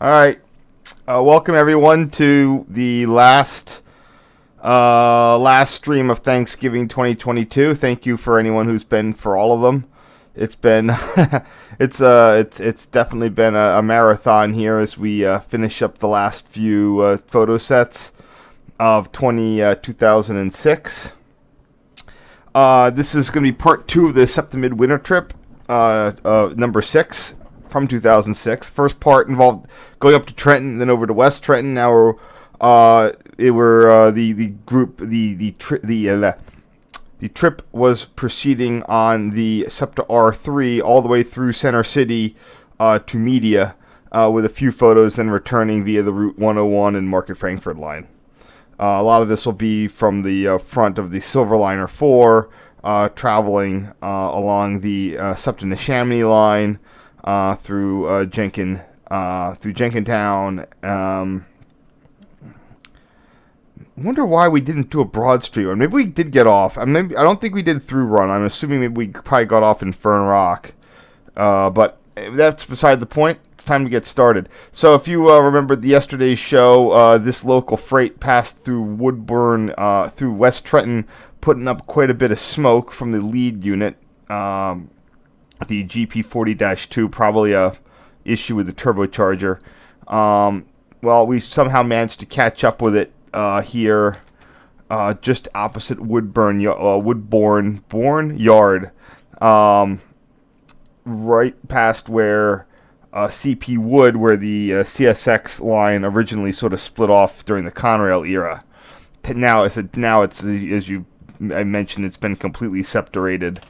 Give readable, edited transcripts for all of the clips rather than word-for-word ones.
All right. Welcome everyone to the last stream of Thanksgiving 2022. Thank you for anyone who's been for all of them. It's been it's definitely been a marathon here as we finish up the last few photo sets of 2006. This is going to be part 2 of the SEPTA Mid-Winter Trip, number 6 from 2006. First part involved going up to Trenton, then over to West Trenton. Now the trip was proceeding on the SEPTA R3 all the way through Center City to Media, with a few photos, then returning via the Route 101 and Market Frankfurt line. A lot of this will be from the front of the Silverliner 4, traveling along the SEPTA Neshaminy line through Jenkintown. Wonder why we didn't do a Broad Street run. Maybe we did get off. I don't think we did through run. I'm assuming maybe we probably got off in Fern Rock. But that's beside the point. It's time to get started. So if you remember yesterday's show, this local freight passed through Woodburn, through West Trenton, putting up quite a bit of smoke from the lead unit. The GP40-2, probably a issue with the turbocharger. Well, we somehow managed to catch up with it here, just opposite Woodburn Yard, right past where CP Wood, where the CSX line originally sort of split off during the Conrail era. Now it's as I mentioned, it's been completely separated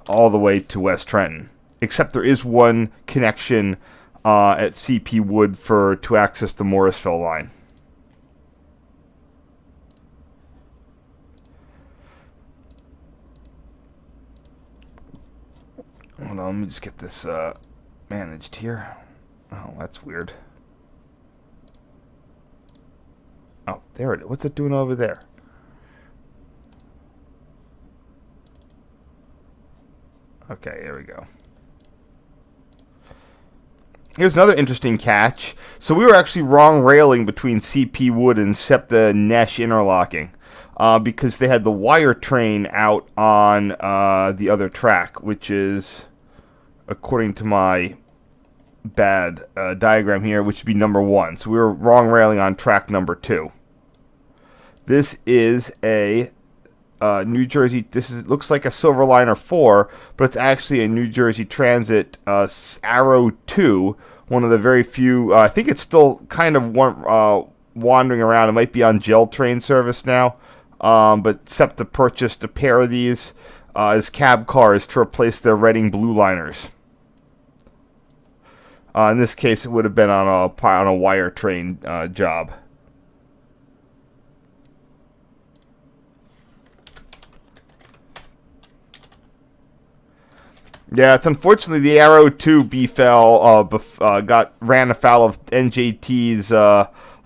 all the way to West Trenton, except there is one connection at CP Wood to access the Morrisville line. Hold on, let me just get this managed here. Oh, that's weird. Oh, there it is. What's it doing over there? Okay, there we go. Here's another interesting catch. So we were actually wrong railing between CP Wood and SEPTA Nesh interlocking, because they had the wire train out on the other track, which is, according to my bad diagram here, which would be number 1. So we were wrong railing on track number 2. This is a New Jersey. Looks like a Silverliner 4, but it's actually a New Jersey Transit Arrow 2. One of the very few. I think it's still kind of wandering around. It might be on gel train service now. But SEPTA purchased a pair of these as cab cars to replace their Reading Blue Liners. In this case, it would have been on a wire train job. Yeah, it's unfortunately the Arrow 2 ran afoul of NJT's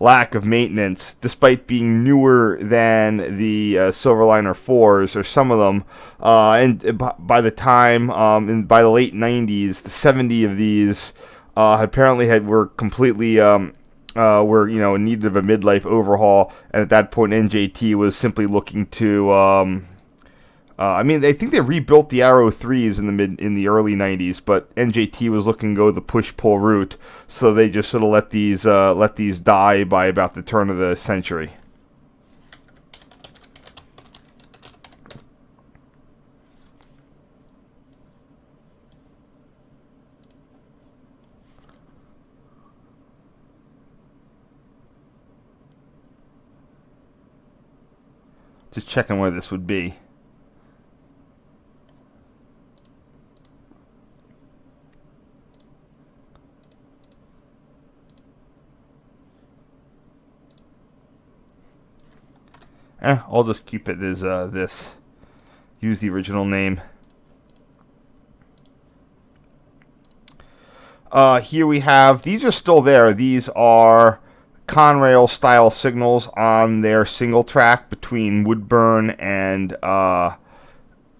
lack of maintenance, despite being newer than the Silverliner 4s, or some of them. And by the time, by the late 90s, the 70 of these apparently were completely in need of a midlife overhaul. And at that point, NJT was simply looking to. I think they rebuilt the Arrow 3s in the early 90s, but NJT was looking to go the push-pull route, so they just sort of let these die by about the turn of the century. Just checking where this would be. I'll just keep it as this. Use the original name. Here we have, these are still there. These are Conrail style signals on their single track between Woodburn and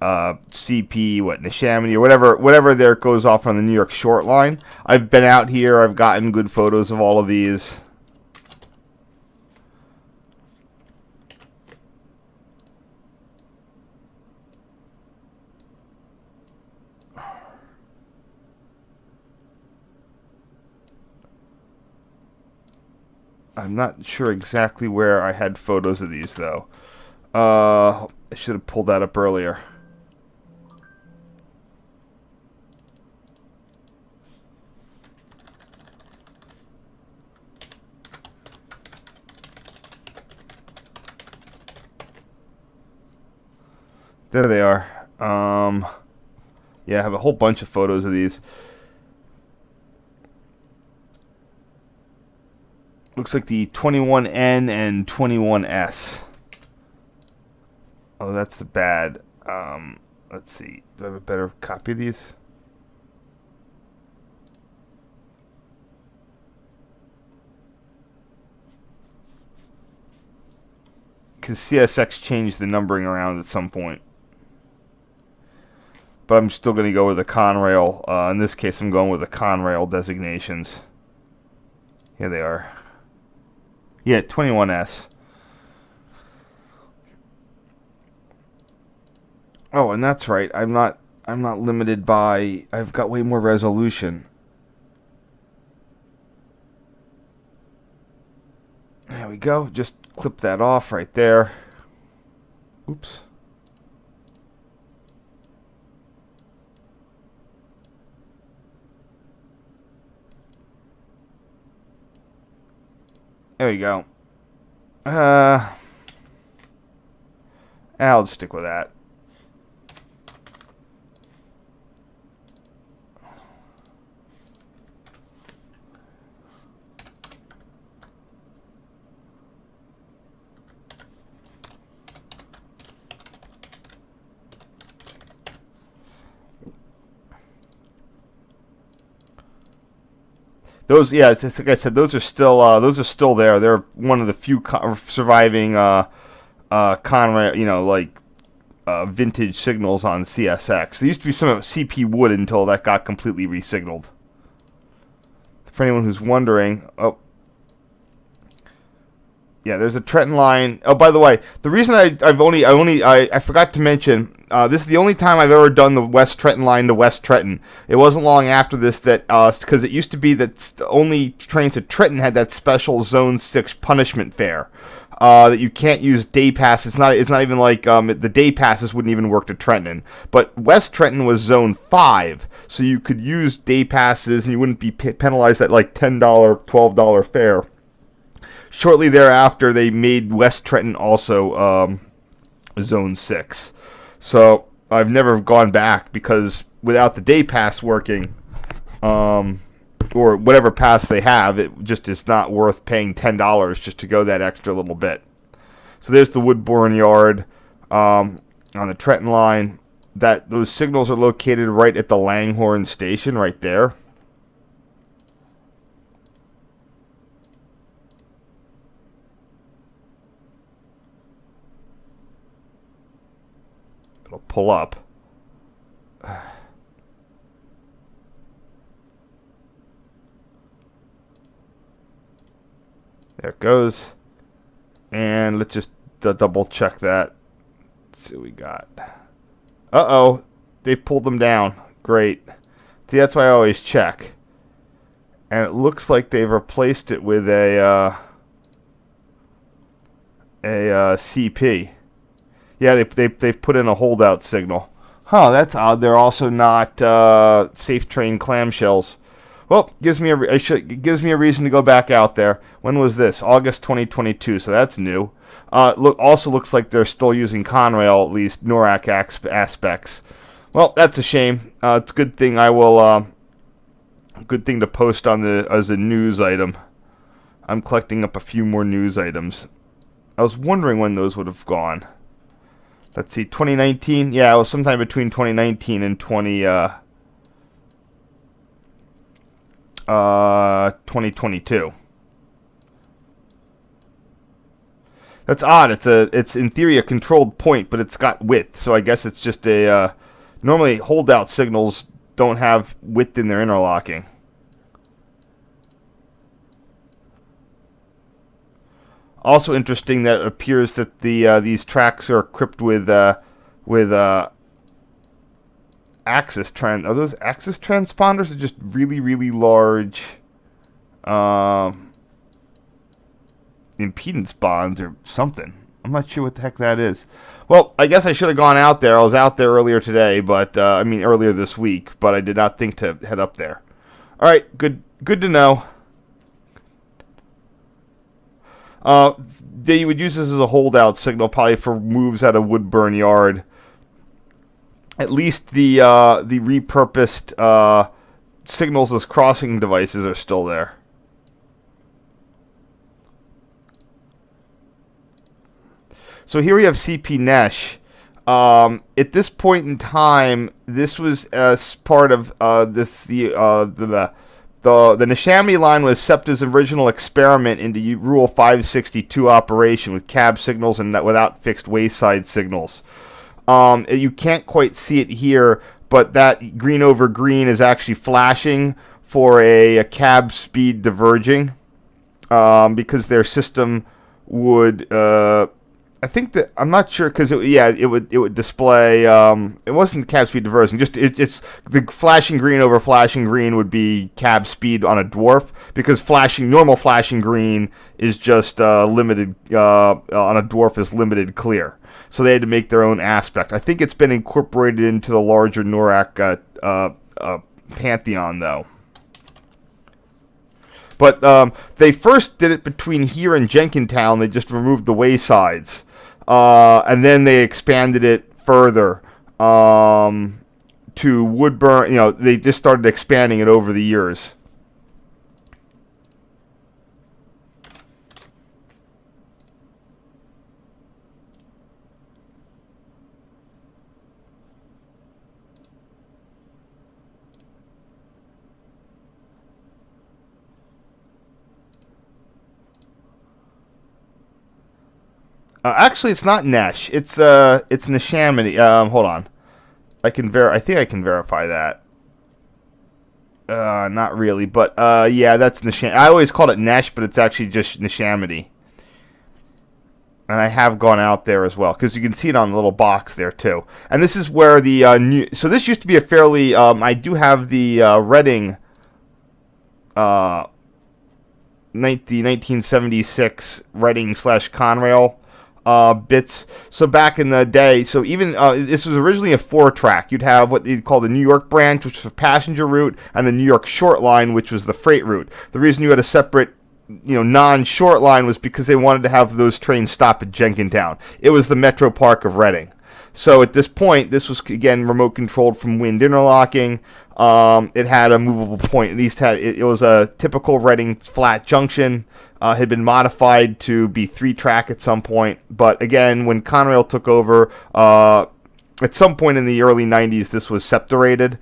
CP, Neshaminy, or whatever there goes off on the New York Short Line. I've been out here. I've gotten good photos of all of these. I'm not sure exactly where I had photos of these, though. I should have pulled that up earlier. There they are. Yeah, I have a whole bunch of photos of these. Looks like the 21N and 21S. Oh, that's the bad. Let's see. Do I have a better copy of these? Because CSX changed the numbering around at some point. But I'm still going to go with the Conrail. In this case, I'm going with the Conrail designations. Here they are. Yeah, 21S. Oh, and that's right. I'm not limited by. I've got way more resolution. There we go. Just clip that off right there. Oops. There we go. I'll just stick with that. Those, yeah, it's like I said, those are still there. They're one of the few surviving Conrail, like vintage signals on CSX. There used to be some CP wood until that got completely resignaled. For anyone who's wondering, oh, yeah, there's a Trenton line. Oh, by the way, the reason I forgot to mention, this is the only time I've ever done the West Trenton line to West Trenton. It wasn't long after this that, because it used to be that the only trains at Trenton had that special Zone 6 punishment fare. That you can't use day passes. It's not even like the day passes wouldn't even work to Trenton. But West Trenton was Zone 5, so you could use day passes and you wouldn't be penalized at like $10, $12 fare. Shortly thereafter, they made West Trenton also Zone 6. So I've never gone back because without the day pass working, or whatever pass they have, it just is not worth paying $10 just to go that extra little bit. So there's the Woodbourne Yard on the Trenton line. Those signals are located right at the Langhorne station right there. It'll pull up. There it goes. And let's just double check that. Let's see what we got. Uh-oh. They pulled them down. Great. See, that's why I always check. And it looks like they've replaced it with a CP. Yeah, they've put in a holdout signal. Huh, that's odd. They're also not safe train clamshells. Well, gives me a reason to go back out there. When was this? August 2022, so that's new. Also looks like they're still using Conrail, at least NORAC aspects. Well, that's a shame. It's a good thing good thing to post on as a news item. I'm collecting up a few more news items. I was wondering when those would have gone. Let's see, 2019. Yeah, it was sometime between 2019 and 2022. That's odd. It's in theory a controlled point, but it's got width. So I guess it's just a normally holdout signals don't have width in their interlocking. Also interesting that it appears that these tracks are equipped with are those axis transponders, or just really large impedance bonds or something. I'm not sure what the heck that is. Well, I guess I should have gone out there. I was out there earlier today, but I mean earlier this week, but I did not think to head up there. All right, good to know. They would use this as a holdout signal, probably for moves at a Woodburn yard. At least the repurposed signals as crossing devices are still there. So here we have CP Nesh. At this point in time, this was as part of the Neshaminy line was SEPTA's original experiment into Rule 562 operation with cab signals and without fixed wayside signals. You can't quite see it here, but that green over green is actually flashing for a cab speed diverging, because their system would. I think that I'm not sure because it would display. It wasn't cab speed diverging. Just it's the flashing green over flashing green would be cab speed on a dwarf, because normal flashing green is just limited on a dwarf is limited clear. So they had to make their own aspect. I think it's been incorporated into the larger NORAC pantheon though. But they first did it between here and Jenkintown. They just removed the waysides. And then they expanded it further to Woodburn. They just started expanding it over the years. Actually, it's not Nesh. It's Neshaminy. Hold on. I think I can verify that. Not really, but yeah, that's Neshaminy. I always called it Nesh, but it's actually just Neshaminy. And I have gone out there as well, because you can see it on the little box there too. And this is where the new. So this used to be a fairly. I do have the Reading. The 1976 Reading / Conrail. Bits. So back in the day, so even this was originally a 4-track. You'd have what you'd call the New York branch, which was a passenger route, and the New York short line, which was the freight route. The reason you had a separate, non-short line was because they wanted to have those trains stop at Jenkintown. It was the Metro Park of Reading. So at this point, this was again remote controlled from wind interlocking. It had a movable point. At least it was a typical Reading flat junction. Had been modified to be 3-track at some point, but again, when Conrail took over, at some point in the early 90s, this was separated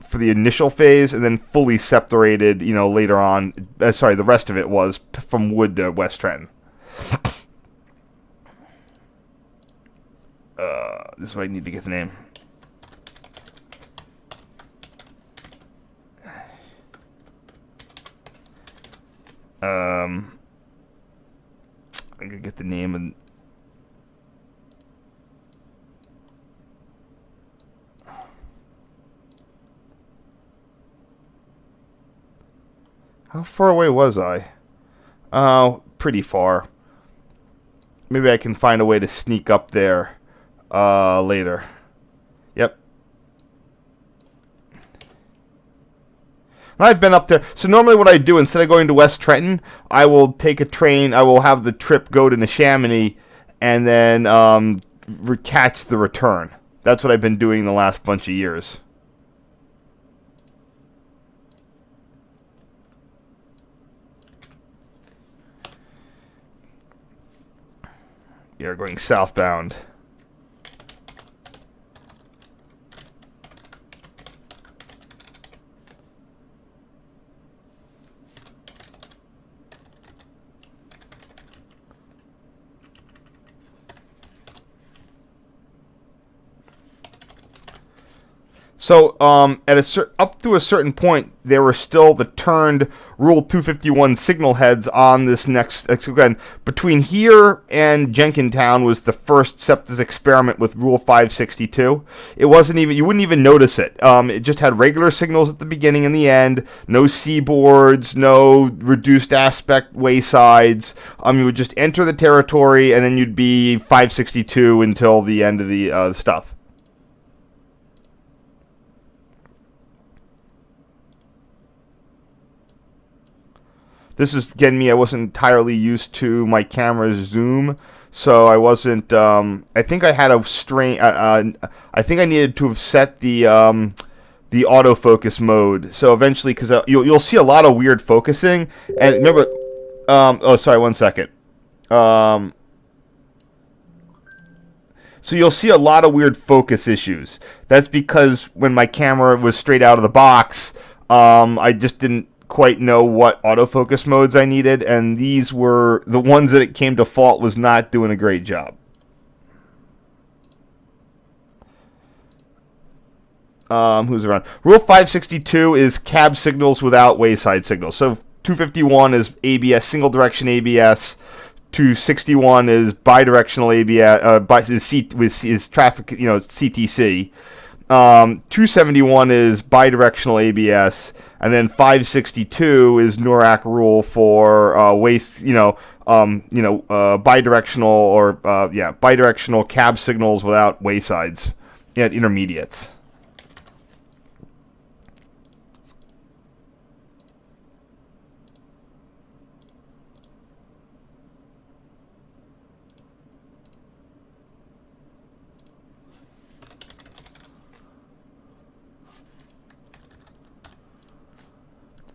for the initial phase, and then fully separated, later on. The rest of it was from Wood to West Trenton. This is why I need to get the name. I'm gonna get the name and. How far away was I? Oh, pretty far. Maybe I can find a way to sneak up there later. Yep. And I've been up there. So normally what I do, instead of going to West Trenton, I will take a train. I will have the trip go to Neshaminy and then catch the return. That's what I've been doing the last bunch of years. You're going southbound. So at up to a certain point, there were still the turned Rule 251 signal heads on this next. Again, between here and Jenkintown was the first SEPTA's experiment with Rule 562. It wasn't even, you wouldn't even notice it. It just had regular signals at the beginning and the end, no seaboards, no reduced aspect waysides. You would just enter the territory and then you'd be 562 until the end of the stuff. This is, again, me. I wasn't entirely used to my camera's zoom, so I wasn't. I think I had a strain. I think I needed to have set the autofocus mode. So eventually, because you'll see a lot of weird focusing. And remember, oh, sorry, 1 second. So you'll see a lot of weird focus issues. That's because when my camera was straight out of the box, I just didn't quite know what autofocus modes I needed, and these were the ones that it came default was not doing a great job. Who's around? Rule 562 is cab signals without wayside signals. So 251 is ABS, single direction ABS. 261 is bidirectional ABS, is traffic, CTC. 271 is bidirectional ABS, and then 562 is NORAC rule for bidirectional cab signals without waysides at intermediates.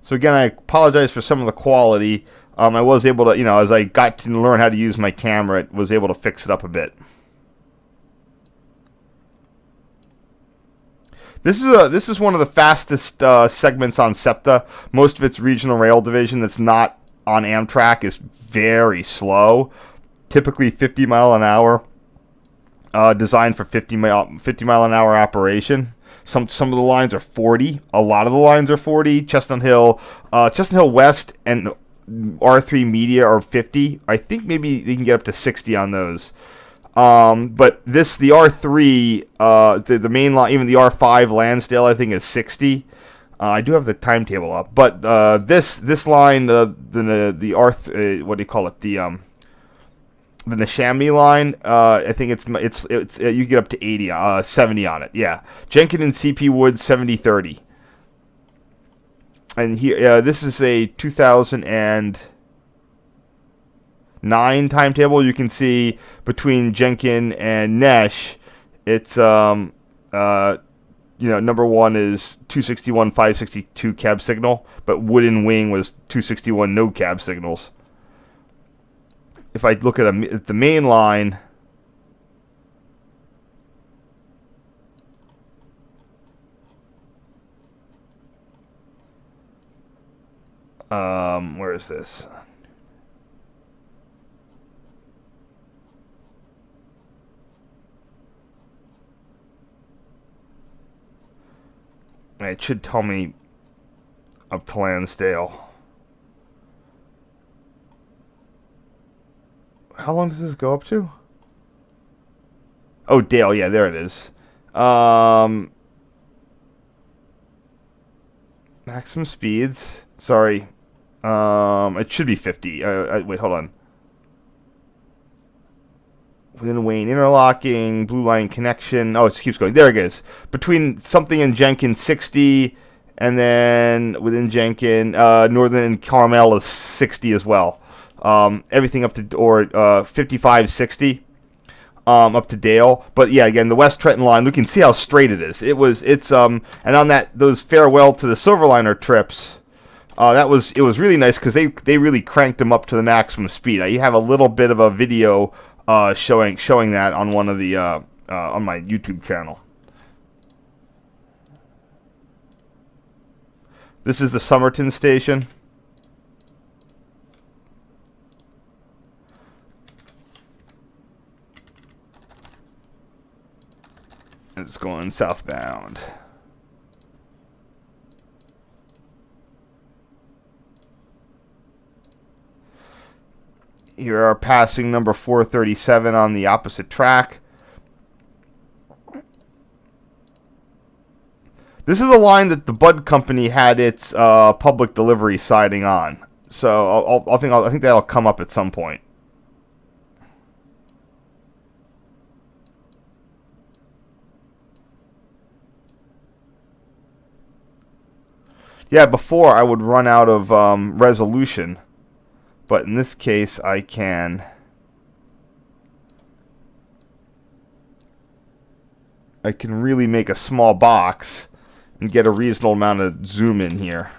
So again, I apologize for some of the quality. I was able to, as I got to learn how to use my camera, I was able to fix it up a bit. This is one of the fastest segments on SEPTA. Most of its regional rail division that's not on Amtrak is very slow, typically 50 mile an hour, designed for 50 mile an hour operation. Some of the lines are 40. A lot of the lines are 40. Chestnut Hill West and R3 Media are 50. I think maybe they can get up to 60 on those. But the R3, the main line, even the R5 Lansdale, I think is 60. I do have the timetable up, but this line, the R, what do you call it? The Neshaminy line, I think it's you get up to 80, 70 on it. Yeah, Jenkin and CP Wood 70-30. And here, this is a 2009 timetable. You can see between Jenkin and Nesh, it's number one is 261, 562 cab signal, but Wood and Wing was 261 no cab signals. If I look at the main line, where is this? It should tell me up to Lansdale. How long does this go up to? Oh, Dale, yeah, there it is. Maximum speeds. Sorry. It should be 50. Wait, hold on. Within Wayne interlocking, blue line connection. Oh, it keeps going. There it is. Between something and Jenkin, 60, and then within Jenkin, Northern and Carmel is 60 as well. Everything up to 55, 60, up to Dale. But yeah, again, the West Trenton line, we can see how straight it is. And on those farewell to the Silverliner trips, it was really nice because they really cranked them up to the maximum speed. You have a little bit of a video showing that on one of the on my YouTube channel. This is the Somerton station. It's going southbound. Here are passing number 437 on the opposite track. This is the line that the Bud Company had its public delivery siding on. So I think that'll come up at some point. Yeah, before I would run out of resolution, but in this case I can really make a small box and get a reasonable amount of zoom in here.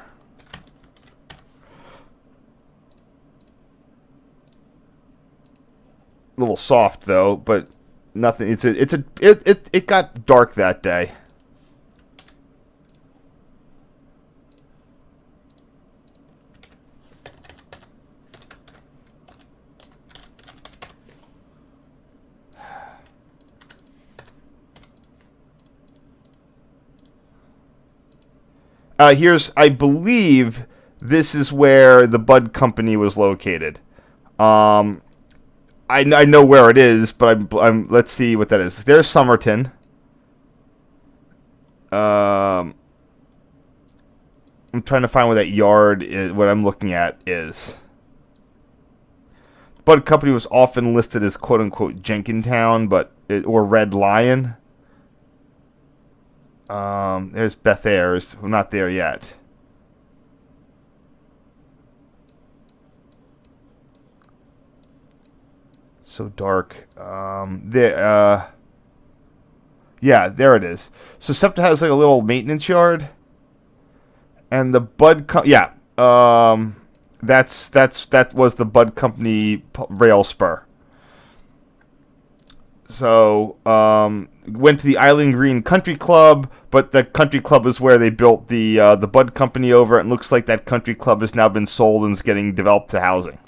A little soft though, but nothing. It got dark that day. I believe this is where the Bud Company was located. I know where it is, but let's see what that is. There's Somerton. I'm trying to find where that yard is, what I'm looking at is. Bud Company was often listed as quote-unquote Jenkintown, or Red Lion. There's Beth Ayres. We're not there yet. So dark. Yeah, there it is. So SEPTA has like a little maintenance yard, and the that was the Bud Company rail spur. So went to the Island Green Country Club, but the country club is where they built the Bud Company over. It looks like that country club has now been sold and is getting developed to housing.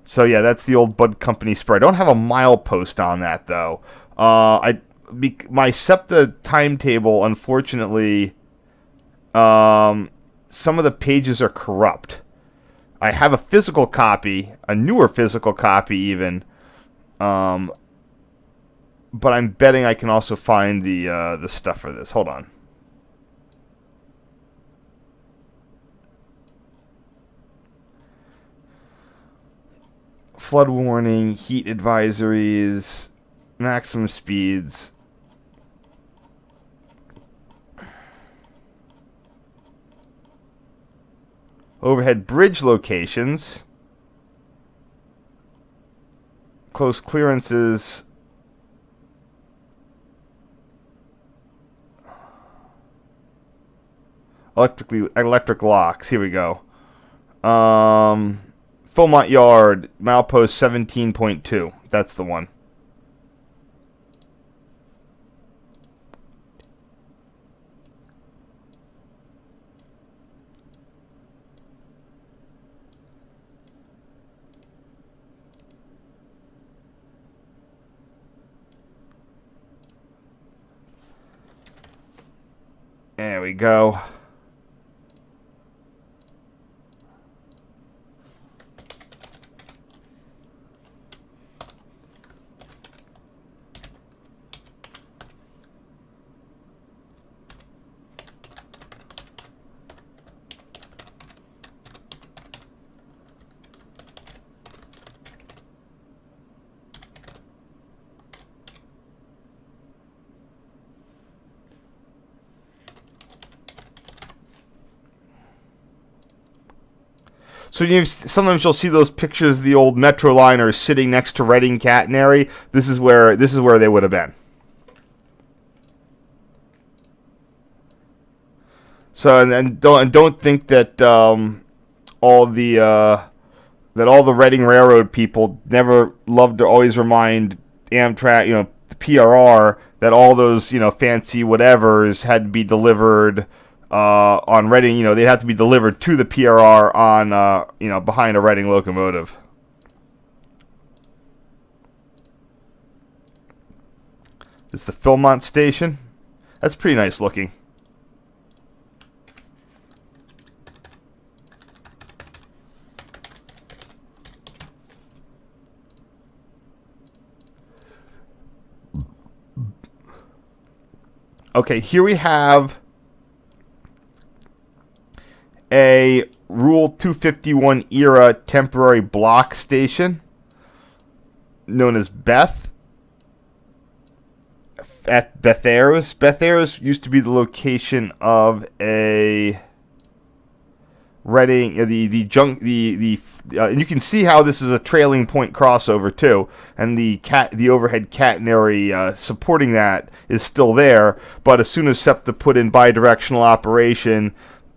So yeah, that's the old Bud Company spur. I don't have a milepost on that though. My SEPTA timetable, unfortunately, some of the pages are corrupt. I have a physical copy, a newer physical copy even, but I'm betting I can also find the stuff for this. Hold on. Flood warning, heat advisories, maximum speeds. Overhead bridge locations. Close clearances. Electric locks. Here we go. Philmont Yard, milepost 17.2. That's the one. There we go. So sometimes you'll see those pictures of the old Metro liners sitting next to Reading Catenary. This is where they would have been. So and don't think that all the Reading Railroad people never loved to always remind Amtrak, the PRR, that all those fancy whatevers had to be delivered. On Reading, they'd have to be delivered to the PRR on, behind a Reading locomotive. This is the Philmont station. That's pretty nice looking. Okay, here we have a Rule 251 era temporary block station known as Beth at Bethairs. Bethairs used to be the location of a Reading, and you can see how this is a trailing point crossover too, and the overhead catenary supporting that is still there. But as soon as SEPTA put in bidirectional operation,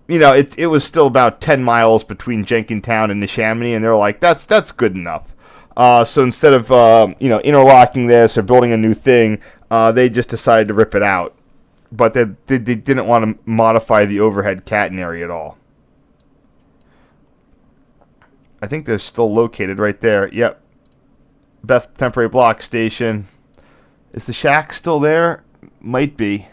it was still about 10 miles between Jenkintown and Neshaminy, and they're like, that's good enough. So instead of interlocking this or building a new thing, they just decided to rip it out. But they didn't want to modify the overhead catenary at all. I think they're still located right there. Yep. Beth temporary block station. Is the shack still there? Might be.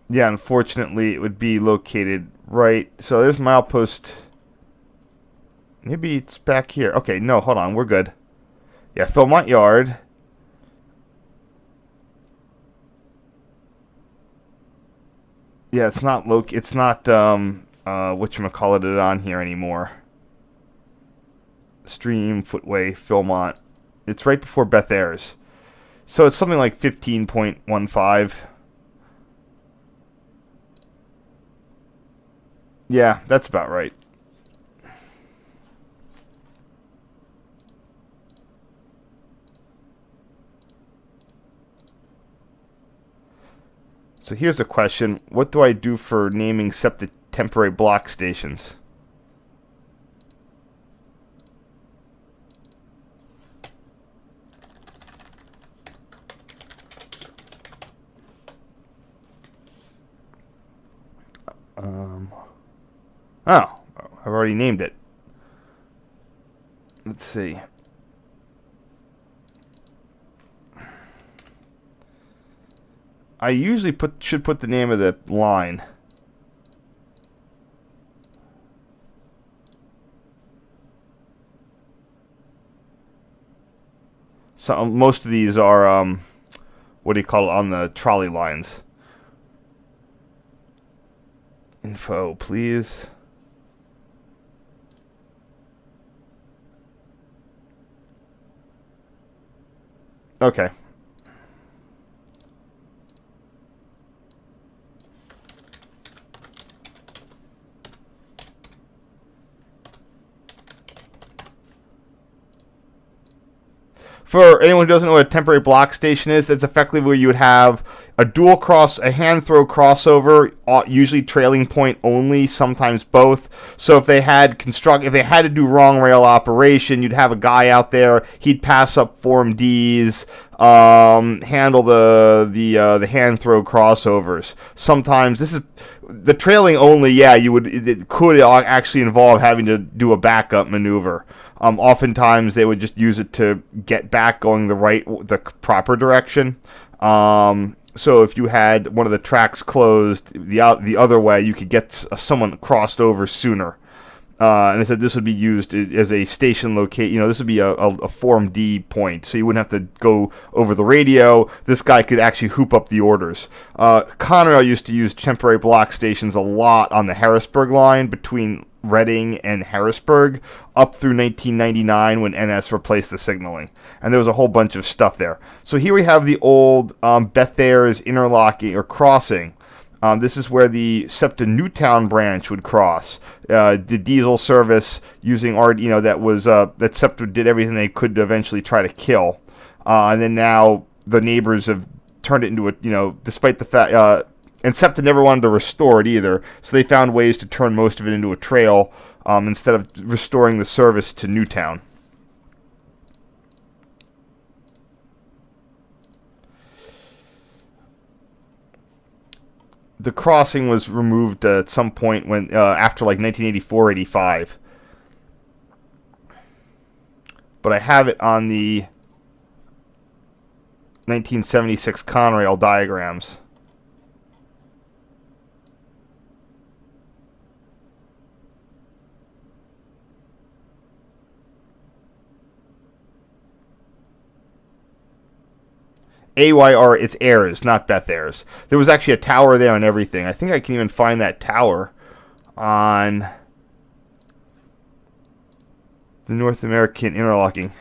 Yeah, unfortunately, it would be located right. So there's milepost. Maybe it's back here. Okay, no, hold on. We're good. Yeah, Philmont Yard. Yeah, it's not whatchamacallit it on here anymore. Stream, Footway, Philmont. It's right before Bethairs. So it's something like 15.15. Yeah, that's about right. So here's a question. What do I do for naming SEPTA temporary block stations? Oh, I've already named it. Let's see. I usually should put the name of the line. So most of these are what do you call it, on the trolley lines. Info, please. Okay. For anyone who doesn't know what a temporary block station is, that's effectively where you would have a hand throw crossover, usually trailing point only, sometimes both. So if they had to do wrong rail operation, you'd have a guy out there. He'd pass up Form Ds, handle the hand throw crossovers. Sometimes this is the trailing only. Yeah, it could actually involve having to do a backup maneuver. Oftentimes they would just use it to get back going the proper direction. So if you had one of the tracks closed the other way, you could get someone crossed over sooner. And I said this would be used as a station locate. This would be a Form D point, so you wouldn't have to go over the radio. This guy could actually hoop up the orders. Conrail used to use temporary block stations a lot on the Harrisburg line between Reading and Harrisburg up through 1999 when NS replaced the signaling. And there was a whole bunch of stuff there. So here we have the old Bethairs interlocking or crossing. This is where the SEPTA Newtown branch would cross. The diesel service using that SEPTA did everything they could to eventually try to kill. And then now the neighbors have turned it into despite the fact, and SEPTA never wanted to restore it either, so they found ways to turn most of it into a trail instead of restoring the service to Newtown. The crossing was removed at some point when after like 1984-85. But I have it on the 1976 Conrail diagrams. AYR, it's Ayres, not Beth Ayres. There was actually a tower there and everything. I think I can even find that tower on the North American interlocking.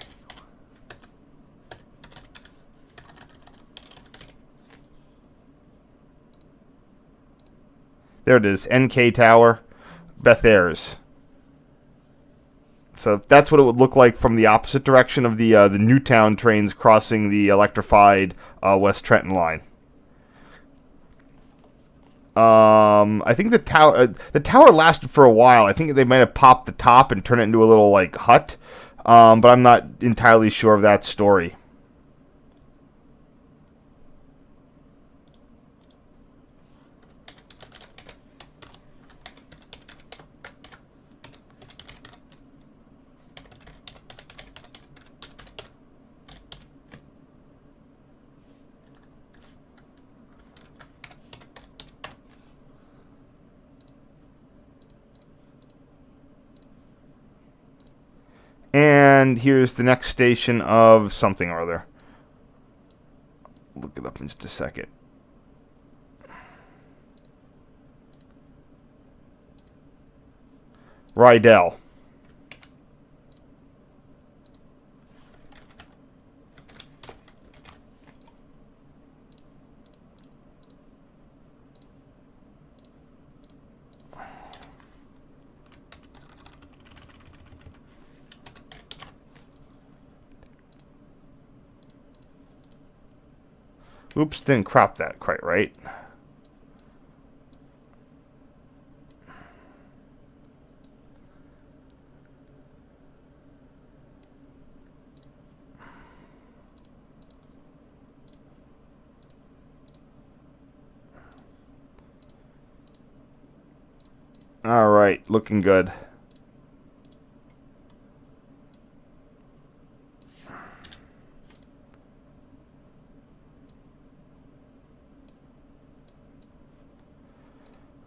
There it is, NK Tower, Beth Ayres. So that's what it would look like from the opposite direction of the Newtown trains crossing the electrified West Trenton line. I think the tower lasted for a while. I think they might have popped the top and turned it into a little like hut, but I'm not entirely sure of that story. And here's the next station of something or other. Look it up in just a second. Rydell. Oops, didn't crop that quite right. All right, looking good.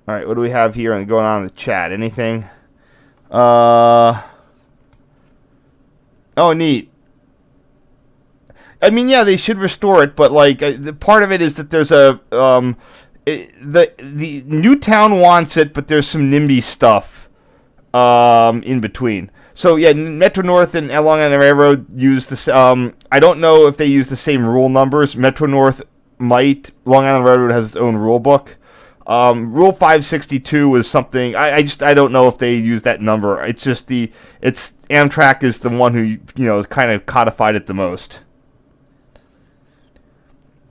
All right, what do we have here and going on in the chat? Anything? Oh, neat. I mean, yeah, they should restore it, but like the part of it is that there's a the Newtown wants it, but there's some NIMBY stuff in between. So yeah, Metro North and Long Island Railroad use this. I don't know if they use the same rule numbers. Metro North might. Long Island Railroad has its own rule book. Rule 562 is something I don't know if they use that number. It's just Amtrak is the one who is kind of codified it the most.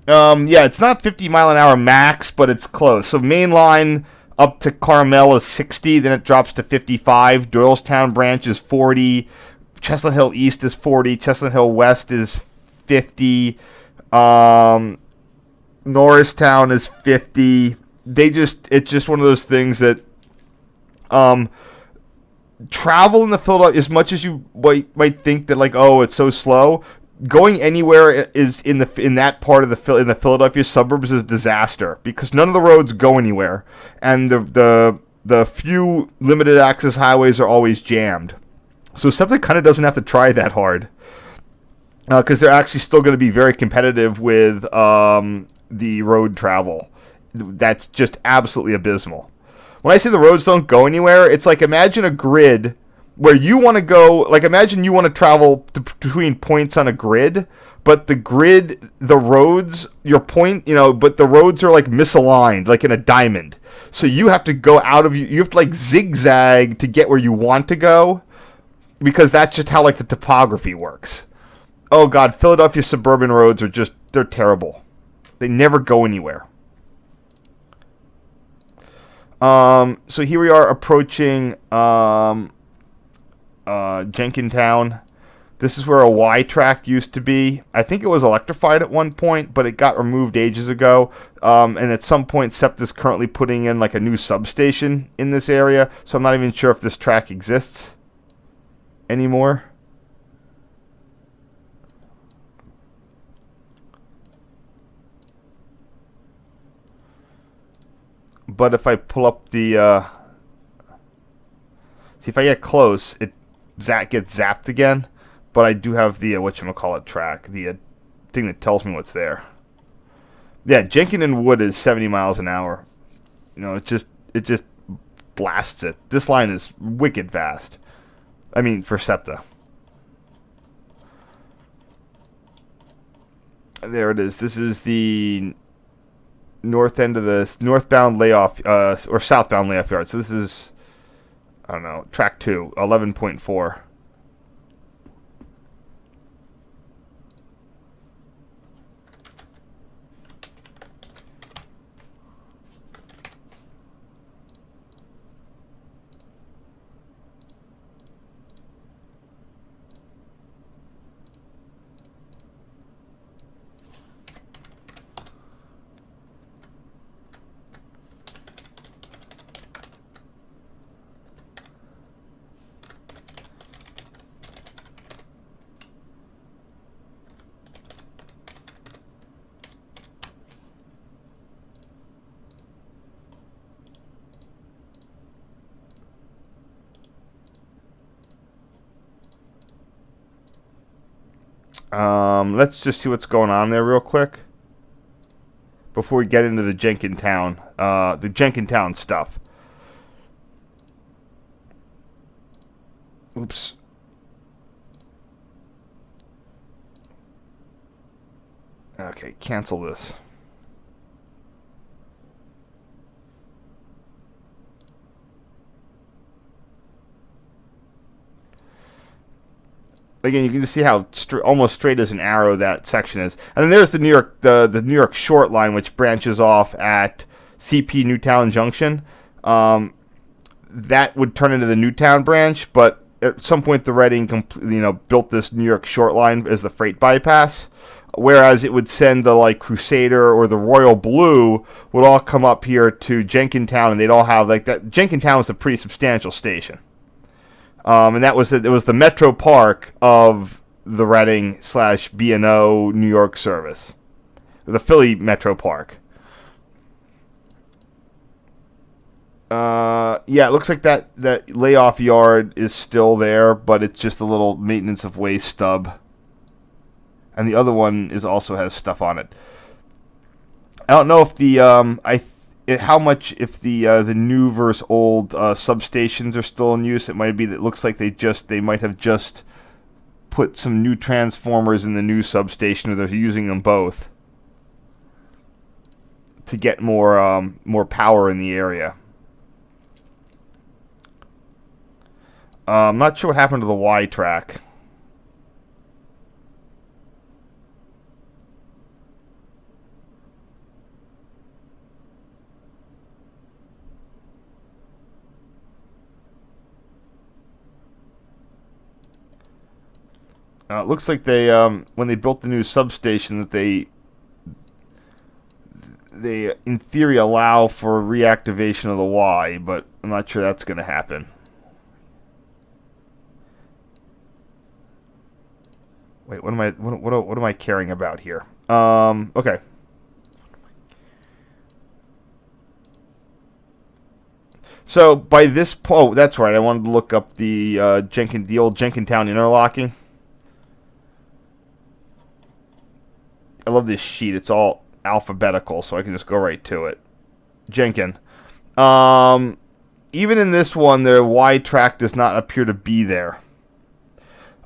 Yeah, it's not 50 mile an hour max, but it's close. So main line up to Carmel is 60, then it drops to 55. Doylestown branch is 40. Chestnut Hill East is 40. Chestnut Hill West is 50. Norristown is 50. It's just one of those things that travel in the Philadelphia, as much as you might think that like, oh, it's so slow, going anywhere is in that part of the Philadelphia suburbs is disaster because none of the roads go anywhere, and the few limited access highways are always jammed. So SEPTA kind of doesn't have to try that hard because they're actually still going to be very competitive with the road travel. That's just absolutely abysmal. When I say the roads don't go anywhere, it's like imagine a grid where you want to go, like imagine you want to travel between points on a grid, but the roads, but the roads are like misaligned, like in a diamond. So you have to go you have to like zigzag to get where you want to go because that's just how like the topography works. Oh God, Philadelphia suburban roads they're terrible. They never go anywhere. So here we are approaching Jenkintown. This is where a Y track used to be. I think it was electrified at one point, but it got removed ages ago. And at some point, SEPTA's currently putting in like a new substation in this area, so I'm not even sure if this track exists anymore. But if I pull up see if I get close, it gets zapped again. But I do have the whatchamacallit track, the thing that tells me what's there. Yeah, Jenkins and Wood is 70 miles an hour. It just blasts it. This line is wicked fast. I mean, for SEPTA. There it is. This is the north end of the northbound layoff, or southbound layoff yard. So this is, I don't know, track 2, 11.4. Let's just see what's going on there real quick before we get into the Jenkintown stuff. Oops. Okay, cancel this. Again, you can just see how almost straight as an arrow that section is. And then there's the New York Short Line, which branches off at CP Newtown Junction. That would turn into the Newtown branch, but at some point the Reading built this New York Short Line as the freight bypass. Whereas it would send the Crusader or the Royal Blue would all come up here to Jenkintown, and they'd all have that. Jenkintown was a pretty substantial station. And it was the Metro Park of the Reading / B&O New York service, the Philly Metro Park. Yeah, it looks like that layoff yard is still there, but it's just a little maintenance of way stub. And the other one also has stuff on it. I don't know if if the new versus old substations are still in use. It might be that it looks like they might have just put some new transformers in the new substation, or they're using them both to get more power in the area. I'm not sure what happened to the Y track. It looks like they, when they built the new substation, that they in theory allow for reactivation of the Y, but I'm not sure that's going to happen. Wait, what am I caring about here? Okay. So by this point, that's right. I wanted to look up the old Jenkintown interlocking. I love this sheet. It's all alphabetical, so I can just go right to it. Jenkin. Even in this one, the Y track does not appear to be there.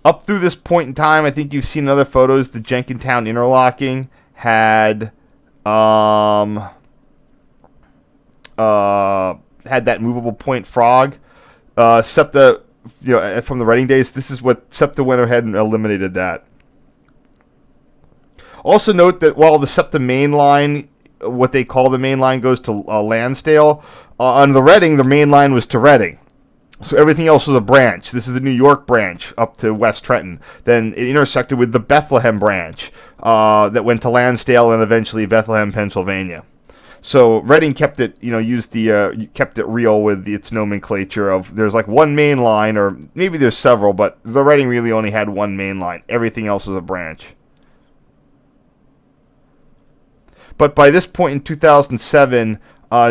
Up through this point in time, I think you've seen other photos. The Jenkintown interlocking had that movable point frog. SEPTA, from the Reading days, this is what SEPTA went ahead and eliminated that. Also note that while the SEPTA main line, what they call the main line, goes to Lansdale, on the Reading, the main line was to Reading. So everything else was a branch. This is the New York branch up to West Trenton. Then it intersected with the Bethlehem branch that went to Lansdale and eventually Bethlehem, Pennsylvania. So Reading kept it, kept it real with its nomenclature of there's one main line, or maybe there's several, but the Reading really only had one main line. Everything else was a branch. But by this point in 2007,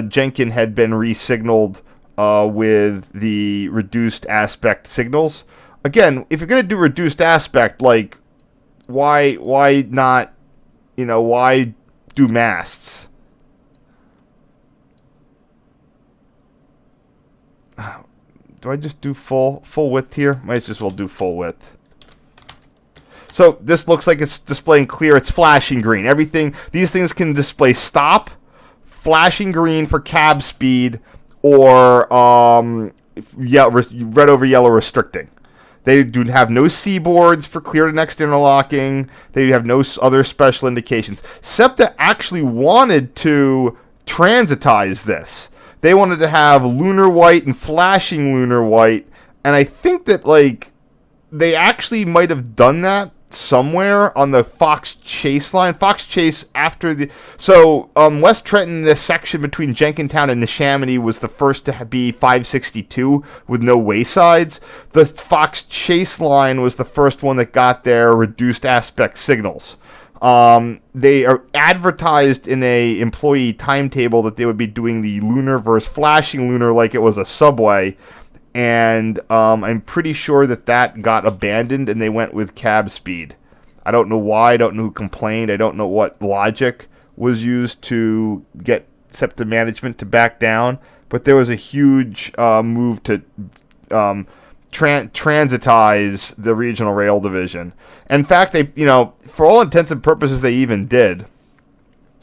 Jenkin had been re-signaled with the reduced aspect signals. Again, if you're going to do reduced aspect, why not, why do masts. Do I just do full width here? Might as well do full width. So this looks like it's displaying clear. It's flashing green. Everything, these things can display stop, flashing green for cab speed, or red over yellow restricting. They do have no C boards for clear to next interlocking. They have no other special indications. SEPTA actually wanted to transitize this. They wanted to have lunar white and flashing lunar white, and I think that like they actually might have done that somewhere on the Fox Chase line. Fox Chase after the West Trenton, the section between Jenkintown and Neshaminy, was the first to be 562 with no waysides. The Fox Chase line was the first one that got their reduced aspect signals. They are advertised in a employee timetable that they would be doing the lunar versus flashing lunar like it was a subway. And I'm pretty sure that got abandoned and they went with cab speed. I don't know why. I don't know who complained. I don't know what logic was used to get SEPTA management to back down. But there was a huge move to transitize the regional rail division. In fact, they, for all intents and purposes, they even did.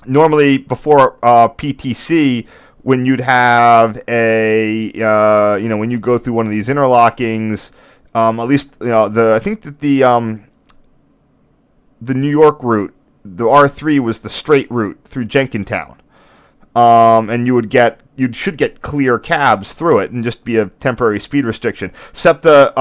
Normally, before PTC, when you'd have when you go through one of these interlockings, at least, I think that the New York route, the R3 was the straight route through Jenkintown. And you should get clear cabs through it and just be a temporary speed restriction. SEPTA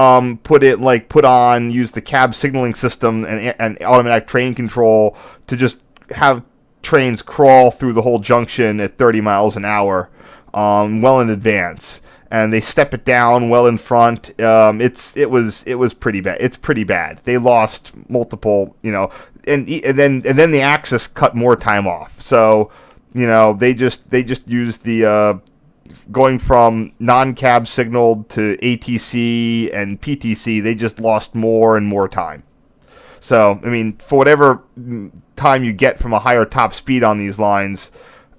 used the cab signaling system and automatic train control to just have trains crawl through the whole junction at 30 miles an hour, well in advance, and they step it down well in front. It was pretty bad. It's pretty bad. They lost multiple, and then the axis cut more time off. So, they just used the going from non-cab signaled to ATC and PTC. They just lost more and more time. So, I mean, for whatever time you get from a higher top speed on these lines,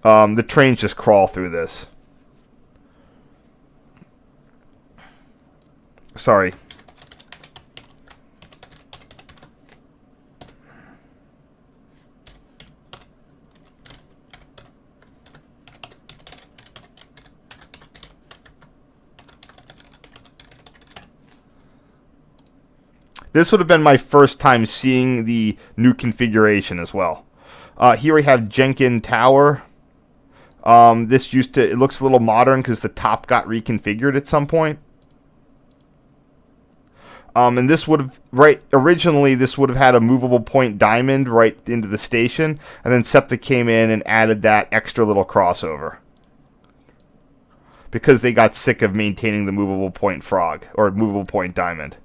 the trains just crawl through this. Sorry. This would have been my first time seeing the new configuration as well. Here we have Jenkin Tower. It looks a little modern because the top got reconfigured at some point. And this would have, originally this would have had a movable point diamond right into the station, and then SEPTA came in and added that extra little crossover because they got sick of maintaining the movable point frog, or movable point diamond.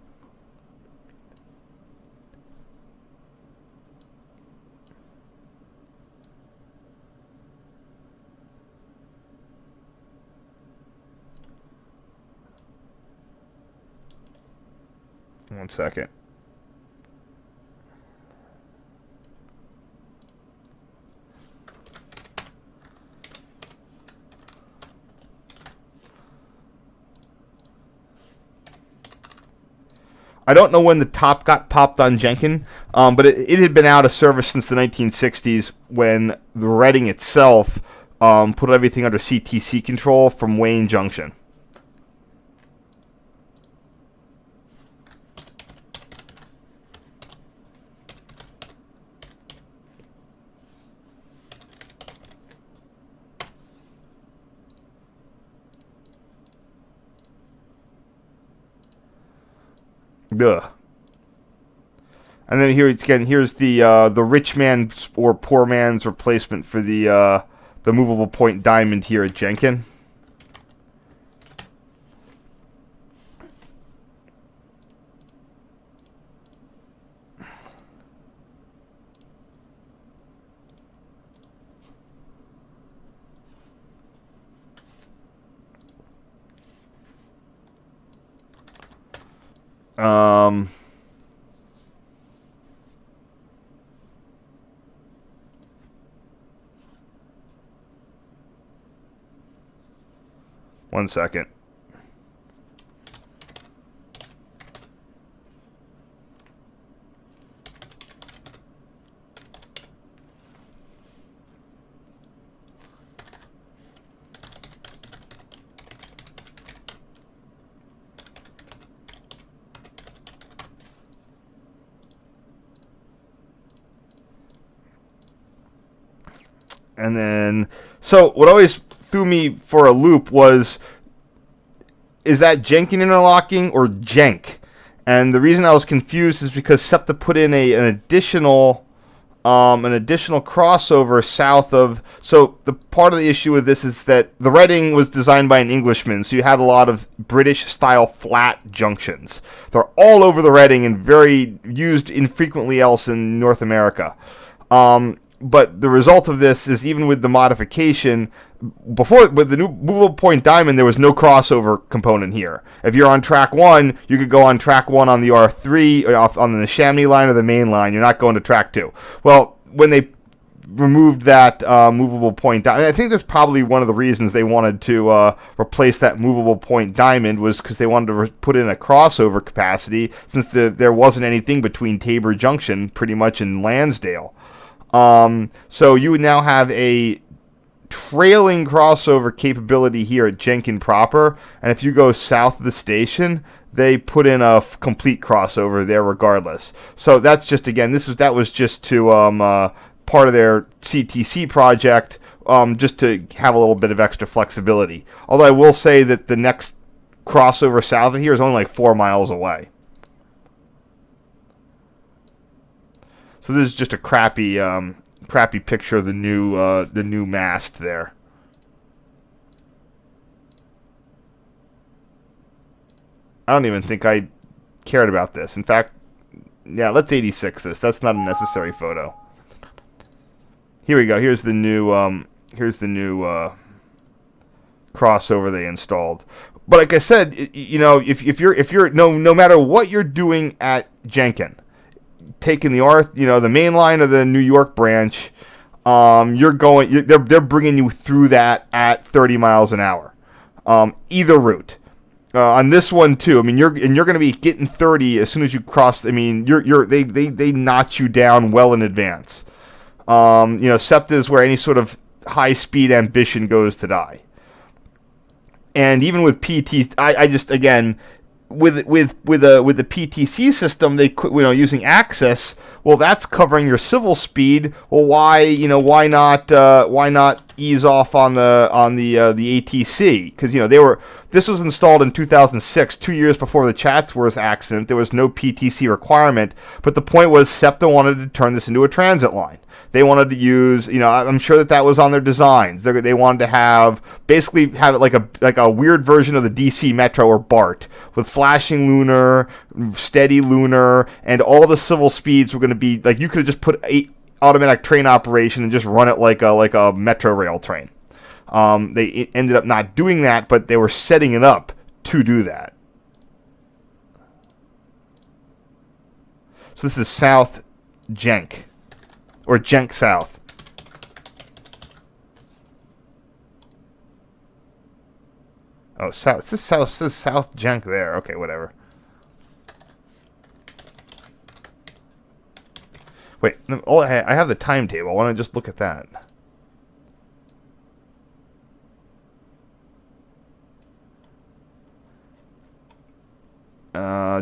One second. I don't know when the top got popped on Jenkin, but it had been out of service since the 1960s when the Reading itself put everything under CTC control from Wayne Junction. Ugh. And then here's the rich man's or poor man's replacement for the movable point diamond here at Jenkin. 1 second. And then, so what always threw me for a loop was, is that Jenkin interlocking or Jenk? And the reason I was confused is because SEPTA put in an additional crossover south of. So the part of the issue with this is that the Reading was designed by an Englishman, so you had a lot of British-style flat junctions. They're all over the Reading and very used infrequently else in North America. But the result of this is, even with the modification, before with the new movable point diamond, there was no crossover component here. If you're on track 1, you could go on track 1 on the R3, or on the Chamonix line or the main line. You're not going to track 2. Well, when they removed that movable point diamond, I think that's probably one of the reasons they wanted to replace that movable point diamond, was because they wanted to put in a crossover capacity, since there wasn't anything between Tabor Junction pretty much in Lansdale. So you would now have a trailing crossover capability here at Jenkin proper, and if you go south of the station, they put in a complete crossover there regardless. So that's just, again, that was just to part of their CTC project, just to have a little bit of extra flexibility. Although I will say that the next crossover south of here is only like 4 miles away. So this is just a crappy picture of the new mast there. I don't even think I cared about this. In fact, yeah, let's 86 this. That's not a necessary photo. Here we go. Here's the new crossover they installed. But like I said, you know, if you're no matter what you're doing at Jenkin, taking the main line of the New York branch, they're bringing you through that at 30 miles an hour, either route. On this one too, I mean, you're going to be getting 30 as soon as you cross. I mean, they notch you down well in advance. SEPTA is where any sort of high speed ambition goes to die. And even with PT, I just, again, with the PTC system, they using Access. Well, that's covering your civil speed. Well, why not ease off on the ATC? Because this was installed in 2006, 2 years before the Chatsworth accident. There was no PTC requirement, but the point was SEPTA wanted to turn this into a transit line. They wanted to use, I'm sure that was on their designs. They wanted to basically have it like a weird version of the DC Metro or BART, with flashing lunar, steady lunar, and all the civil speeds were going to be like, you could have just put automatic train operation and just run it like a Metro rail train. They ended up not doing that, but they were setting it up to do that. So this is South Jenk. Or Jenk South. Oh, South. It says South Jenk there. Okay, whatever. Wait, I have the timetable. I want to just look at that.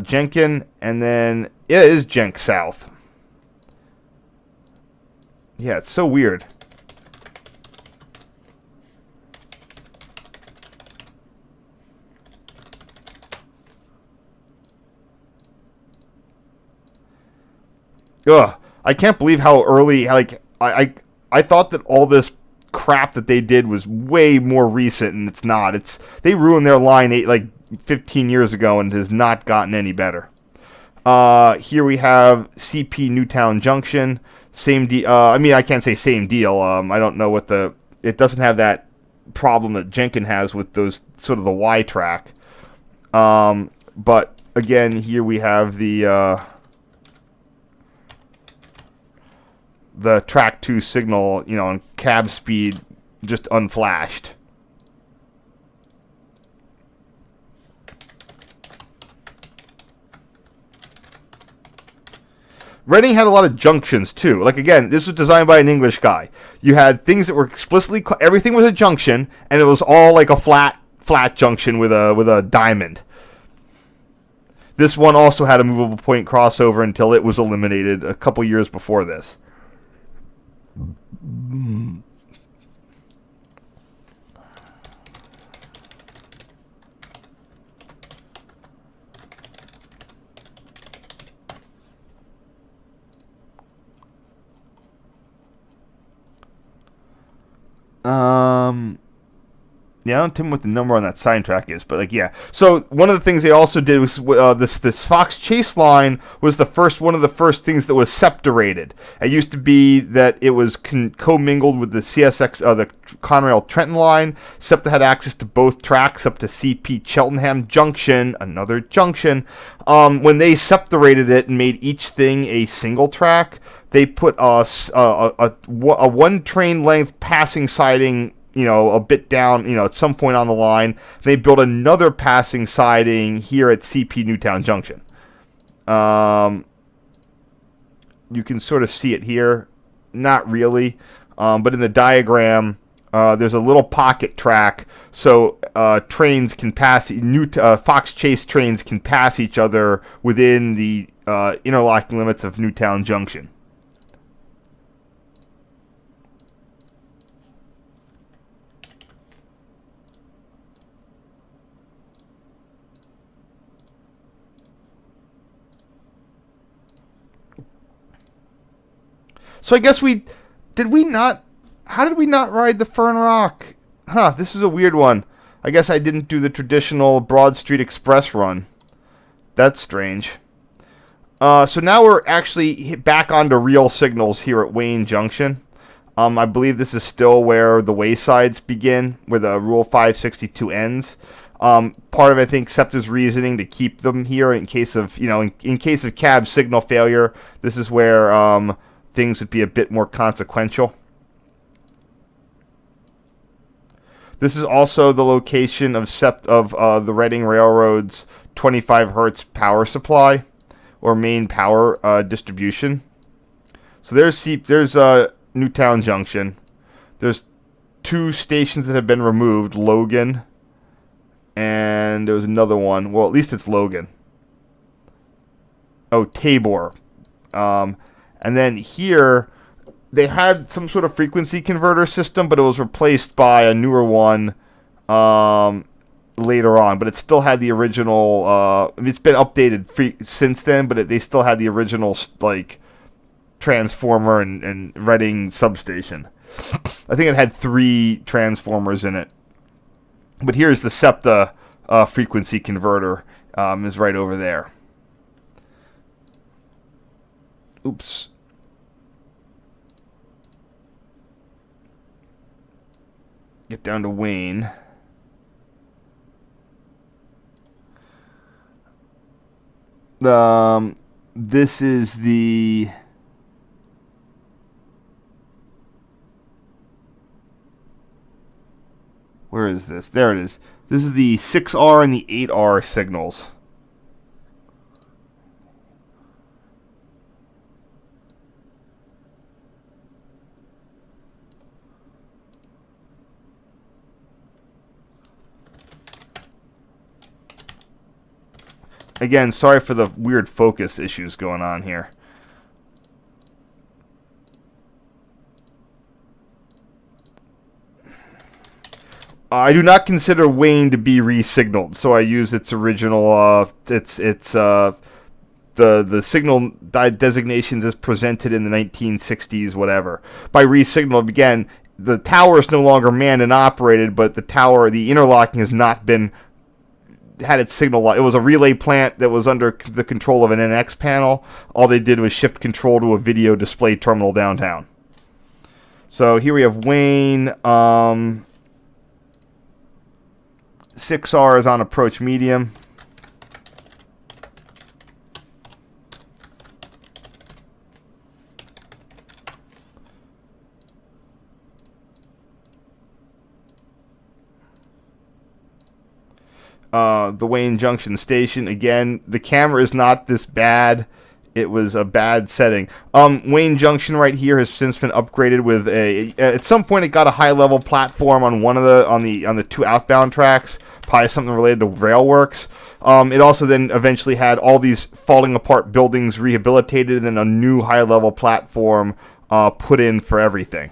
Jenkin, and then it is Jenk South. Yeah, it's so weird. Ugh, I can't believe how early, I thought that all this crap that they did was way more recent, and it's not. They ruined their line 15 years ago and has not gotten any better. Here we have CP Newtown Junction. Same deal. I can't say same deal. I don't know it doesn't have that problem that Jenkin has with those sort of the Y track. But again, here we have the track 2 signal, and cab speed just unflashed. Reading had a lot of junctions too. Like again, this was designed by an English guy. You had things that were explicitly everything was a junction, and it was all like a flat junction with a diamond. This one also had a movable point crossover until it was eliminated a couple years before this. Yeah, I don't tell me what the number on that sign track is, but like, yeah. So one of the things they also did was this Fox Chase line was one of the first things that was SEPTA rated. It used to be that it was commingled with the CSX, the Conrail Trenton line. SEPTA had access to both tracks up to CP Cheltenham Junction, another junction. When they SEPTA rated it and made each thing a single track, they put a one train length passing siding, a bit down, at some point on the line. They built another passing siding here at CP Newtown Junction. You can sort of see it here. Not really. But in the diagram, there's a little pocket track, so trains can pass, Fox Chase trains can pass each other within the interlocking limits of Newtown Junction. So I guess how did we not ride the Fern Rock? This is a weird one. I guess I didn't do the traditional Broad Street Express run. That's strange. So now we're actually back onto real signals here at Wayne Junction. I believe this is still where the waysides begin, where the Rule 562 ends. Part of, I think, SEPTA's reasoning to keep them here in case of, in case of cab signal failure. This is where things would be a bit more consequential. This is also the location of the Reading Railroad's 25 hertz power supply or main power distribution. So there's Newtown Junction. There's two stations that have been removed, Logan, and there was another one. Well, at least it's Logan. Oh, Tabor. And then here, they had some sort of frequency converter system, but it was replaced by a newer one later on. But it still had the original. It's been updated since then, but they still had the original transformer and Reading substation. I think it had 3 transformers in it. But here's the SEPTA frequency converter. Is right over there. Oops. Get down to Wayne. This is the... Where is this? There it is. This is the 6R and the 8R signals. Again, sorry for the weird focus issues going on here. I do not consider Wayne to be re-signaled, so I use its original. The signal designations as presented in the 1960s, whatever. By re-signaled, again, the tower is no longer manned and operated, but the interlocking has not been had its signal. It was a relay plant that was under the control of an NX panel. All they did was shift control to a video display terminal downtown. So here we have Wayne. 6R is on approach medium. The Wayne Junction station. Again, the camera is not this bad it was a bad setting. Wayne Junction right here has since been upgraded with at some point it got a high level platform on one of the two outbound tracks, probably something related to rail works. It also then eventually had all these falling apart buildings rehabilitated and then a new high level platform put in for everything.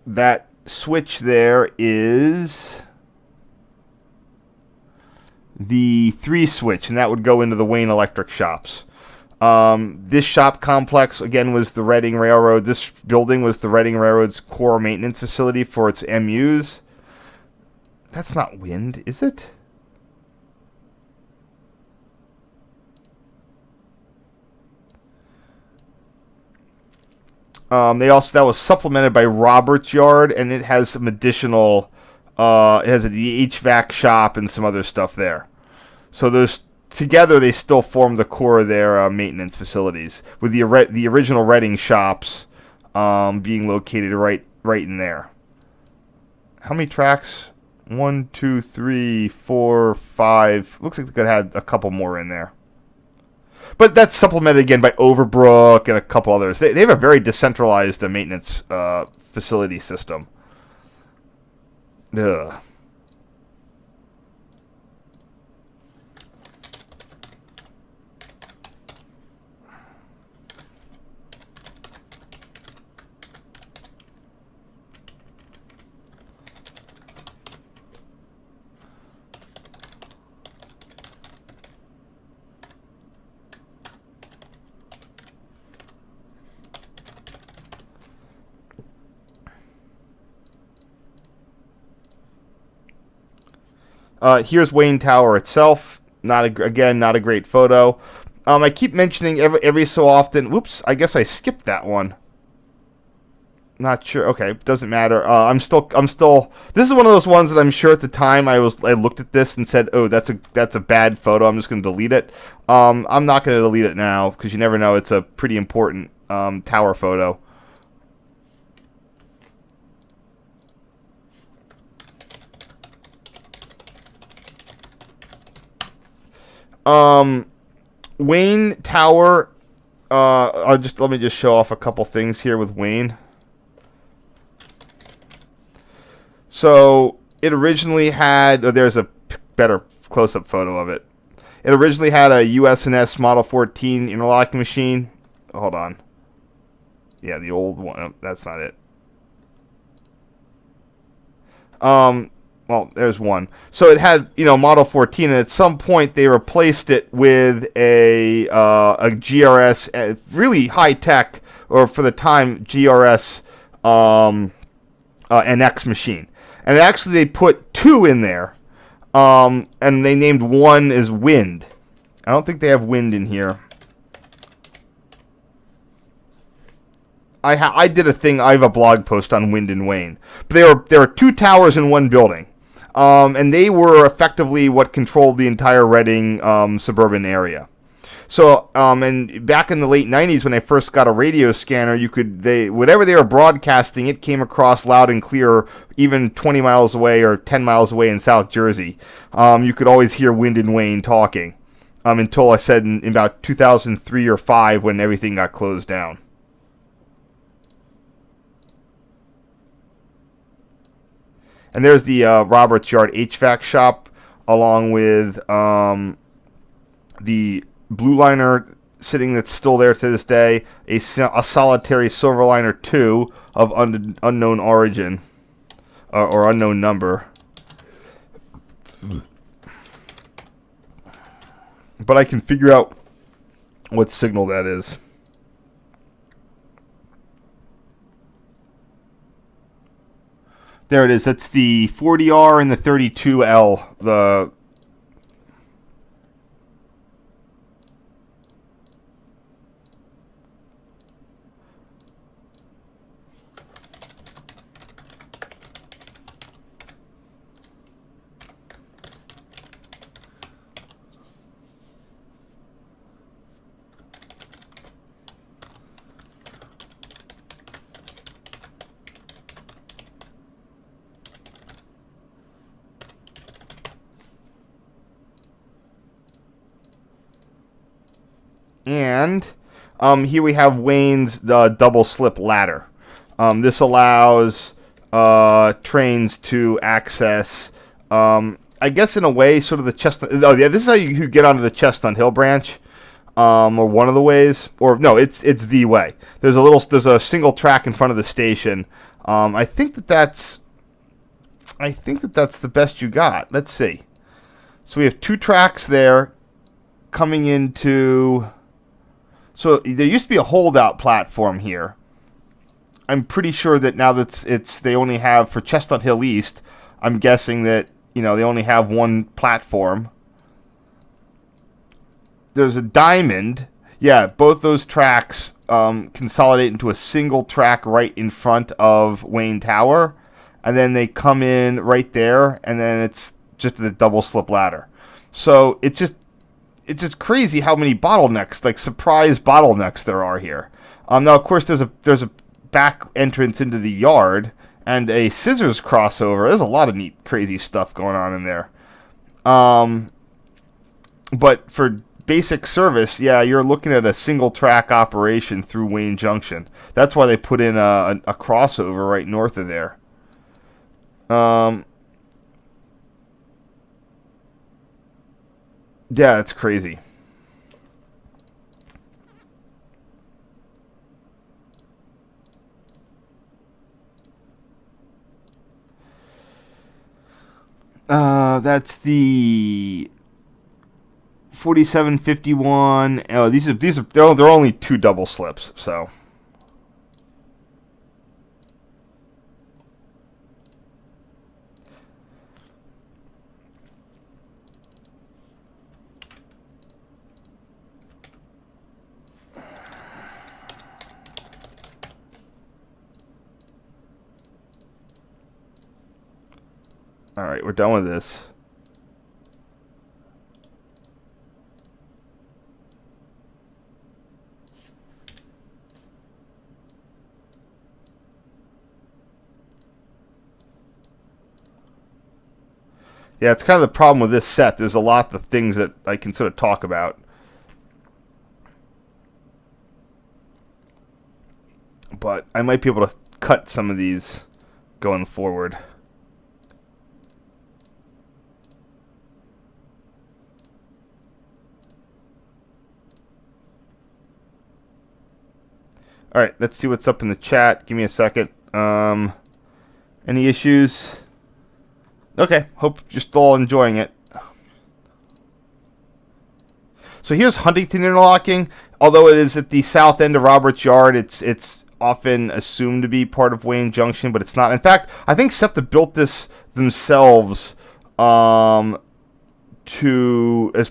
That switch there is the 3 switch, and that would go into the Wayne Electric shops. This shop complex, again, was the Reading Railroad. This building was the Reading Railroad's core maintenance facility for its MUs. That's not wind, is it? That was supplemented by Roberts Yard, and it has some additional. It has the HVAC shop and some other stuff there. So those together, they still form the core of their maintenance facilities, with the original Reading shops being located right in there. How many tracks? 1, 2, 3, 4, 5. Looks like they could have had a couple more in there. But that's supplemented again by Overbrook and a couple others. They have a very decentralized maintenance facility system. Ugh. Here's Wayne Tower itself. Not a great photo. I keep mentioning every so often. Whoops, I guess I skipped that one. Not sure. Okay, doesn't matter. I'm still. This is one of those ones that I'm sure at the time I looked at this and said, "Oh, that's a bad photo. I'm just going to delete it." I'm not going to delete it now because you never know. It's a pretty important tower photo. Wayne Tower. Let me just show off a couple things here with Wayne. So it originally had. There's a better close-up photo of it. It originally had a US&S Model 14 interlocking machine. Hold on. Yeah, the old one. Oh, that's not it. Well, there's one. So it had, Model 14, and at some point they replaced it with a GRS, really high tech, or for the time GRS NX machine. And actually they put 2 in there, and they named one as Wind. I don't think they have Wind in here. I did a thing. I have a blog post on Wind and Wayne. But there were 2 towers in one building. And they were effectively what controlled the entire Reading suburban area. So, and back in the late 90s when I first got a radio scanner, whatever they were broadcasting, it came across loud and clear, even 20 miles away or 10 miles away in South Jersey. You could always hear Wind and Wayne talking, until I said in about 2003 or 5 when everything got closed down. And there's the Roberts Yard HVAC shop, along with the Blue Liner sitting that's still there to this day, a solitary Silverliner 2 of unknown origin, or unknown number. But I can figure out what signal that is. There it is. That's the 40R and the 32L. And here we have Wayne's double slip ladder. This allows trains to access, I guess in a way, sort of the Chestnut. Oh yeah, this is how you get onto the Chestnut Hill branch, or one of the ways. Or no, it's the way. There's a single track in front of the station. I think that's the best you got. Let's see. So we have 2 tracks there coming into. So there used to be a holdout platform here. I'm pretty sure that now that they only have for Chestnut Hill East. I'm guessing that they only have 1 platform. There's a diamond. Yeah, both those tracks consolidate into a single track right in front of Wayne Tower, and then they come in right there, and then it's just the double slip ladder. So it's just crazy how many bottlenecks, like surprise bottlenecks, there are here. Now, of course, there's a back entrance into the yard and a scissors crossover. There's a lot of neat, crazy stuff going on in there. But for basic service, yeah, you're looking at a single track operation through Wayne Junction. That's why they put in a crossover right north of there. Yeah, it's crazy. That's the 4751. Oh, they're only 2 double slips, so. All right, we're done with this. Yeah, it's kind of the problem with this set. There's a lot of things that I can sort of talk about. But I might be able to cut some of these going forward. All right, let's see what's up in the chat. Give me a second. Any issues? Okay, hope you're still all enjoying it. So here's Huntington interlocking. Although it is at the south end of Roberts Yard, it's often assumed to be part of Wayne Junction, but it's not. In fact, I think SEPTA built this themselves as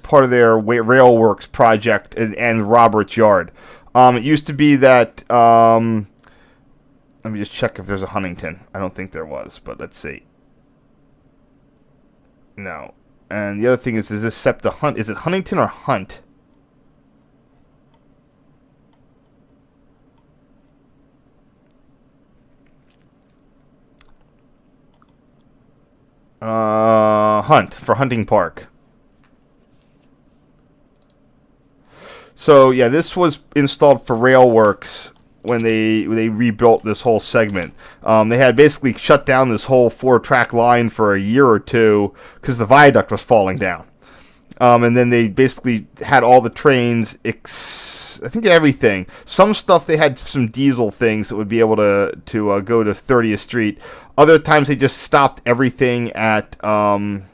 part of their rail works project and Roberts Yard. It used to be that. Let me just check if there's a Huntington. I don't think there was, but let's see. No. And the other thing is this SEPTA Hunt? Is it Huntington or Hunt? Hunt for Hunting Park. So yeah, this was installed for Railworks when they rebuilt this whole segment. They had basically shut down this whole 4-track line for a year or two because the viaduct was falling down. And then they basically had all the trains, I think everything. Some stuff they had some diesel things that would be able to go to 30th Street. Other times they just stopped everything at Fern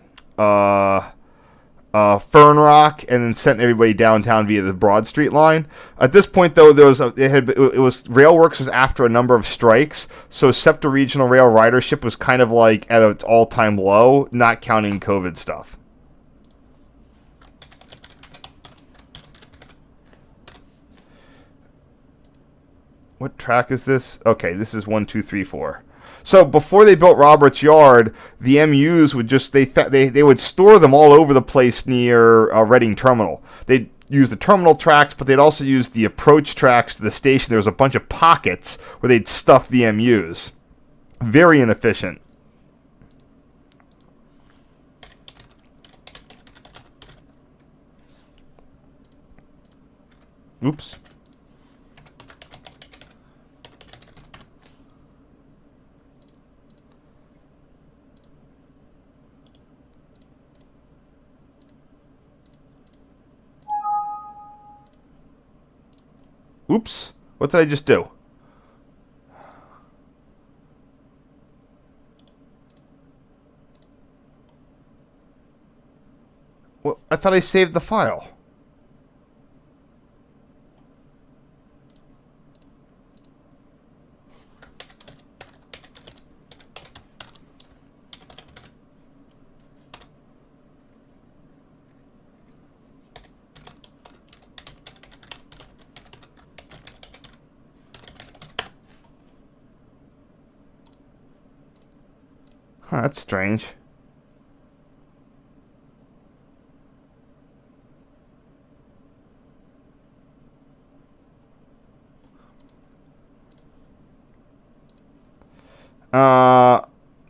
Rock and then sent everybody downtown via the Broad Street line. At this point, though, Railworks was after a number of strikes, so SEPTA Regional Rail ridership was kind of like at its all-time low, not counting COVID stuff. What track is this? Okay, this is 1, 2, 3, 4. So before they built Roberts Yard, the MUs would just they would store them all over the place near Reading Terminal. They'd use the terminal tracks, but they'd also use the approach tracks to the station. There was a bunch of pockets where they'd stuff the MUs. Very inefficient. Oops. Oops. What did I just do? Well, I thought I saved the file. Huh, that's strange.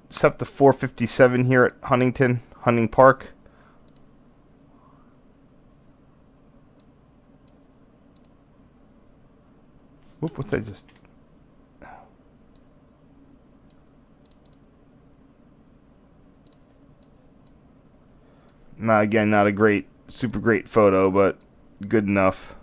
SEPTA 457 here at Hunting Park. Whoop, what did I just... Again, not a super great photo, but good enough.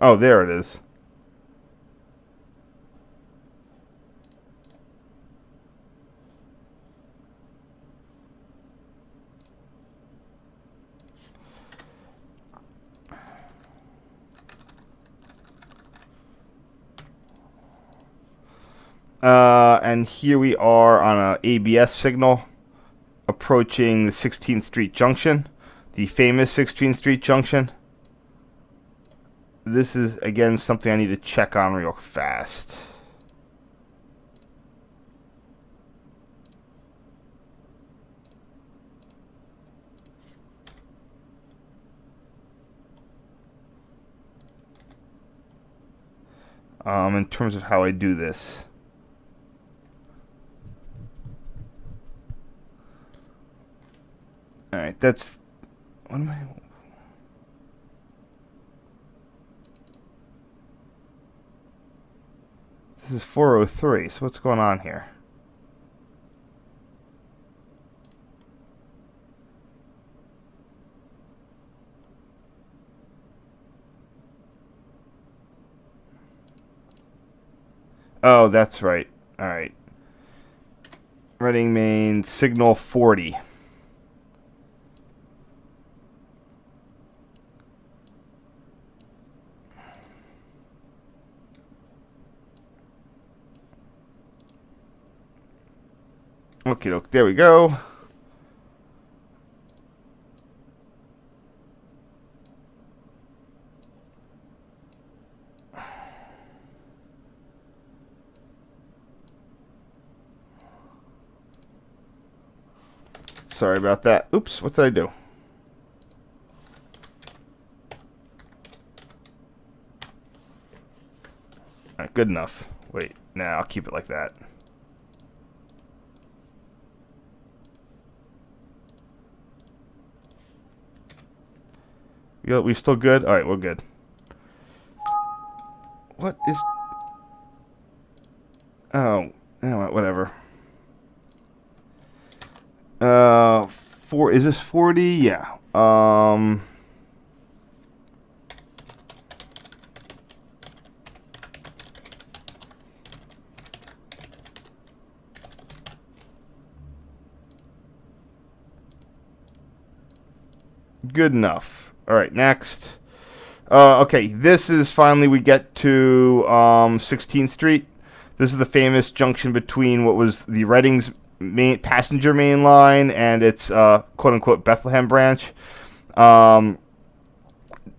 Oh, there it is. And here we are on a ABS signal approaching the 16th Street Junction, the famous 16th Street Junction. This is, again, something I need to check on real fast. In terms of how I do this. Alright, that's... What am I... This is 403, so what's going on here? Oh, that's right. Alright. Reading main, signal 40. Okie doke, there we go. Sorry about that. Oops, what did I do? Alright, good enough. Wait, nah, I'll keep it like that. We still good? Alright, we're good. What is... Oh, whatever. Is this 40? Yeah. Good enough. All right, next. Okay, this is finally we get to 16th Street. This is the famous junction between what was the Reading's main passenger main line and its quote-unquote Bethlehem branch.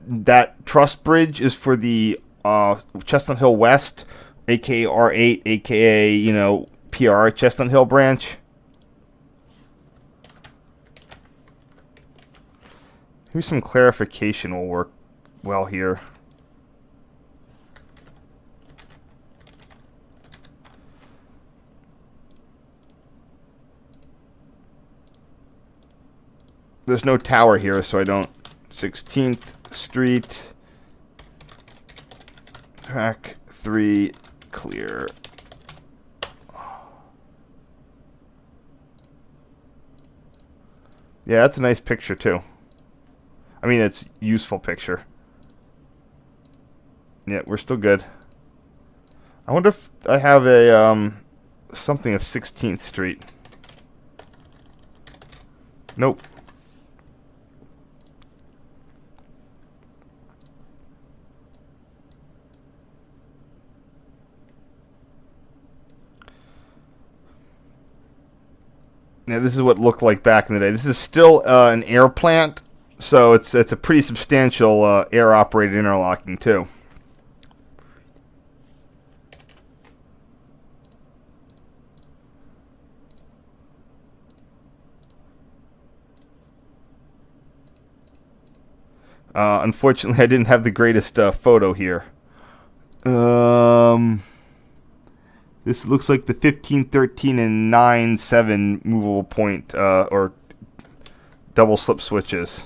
That truss bridge is for the Chestnut Hill West, aka R8, aka, PR Chestnut Hill branch. Maybe some clarification will work well here. There's no tower here, so I don't. 16th Street, track 3, clear. Yeah, that's a nice picture too. I mean, it's useful picture. Yeah, we're still good. I wonder if I have a something of 16th Street. Nope. Now, this is what it looked like back in the day. This is still an air plant, so it's a pretty substantial air-operated interlocking, too. Unfortunately, I didn't have the greatest photo here. This looks like the 15, 13, and 9, 7 movable point or double slip switches.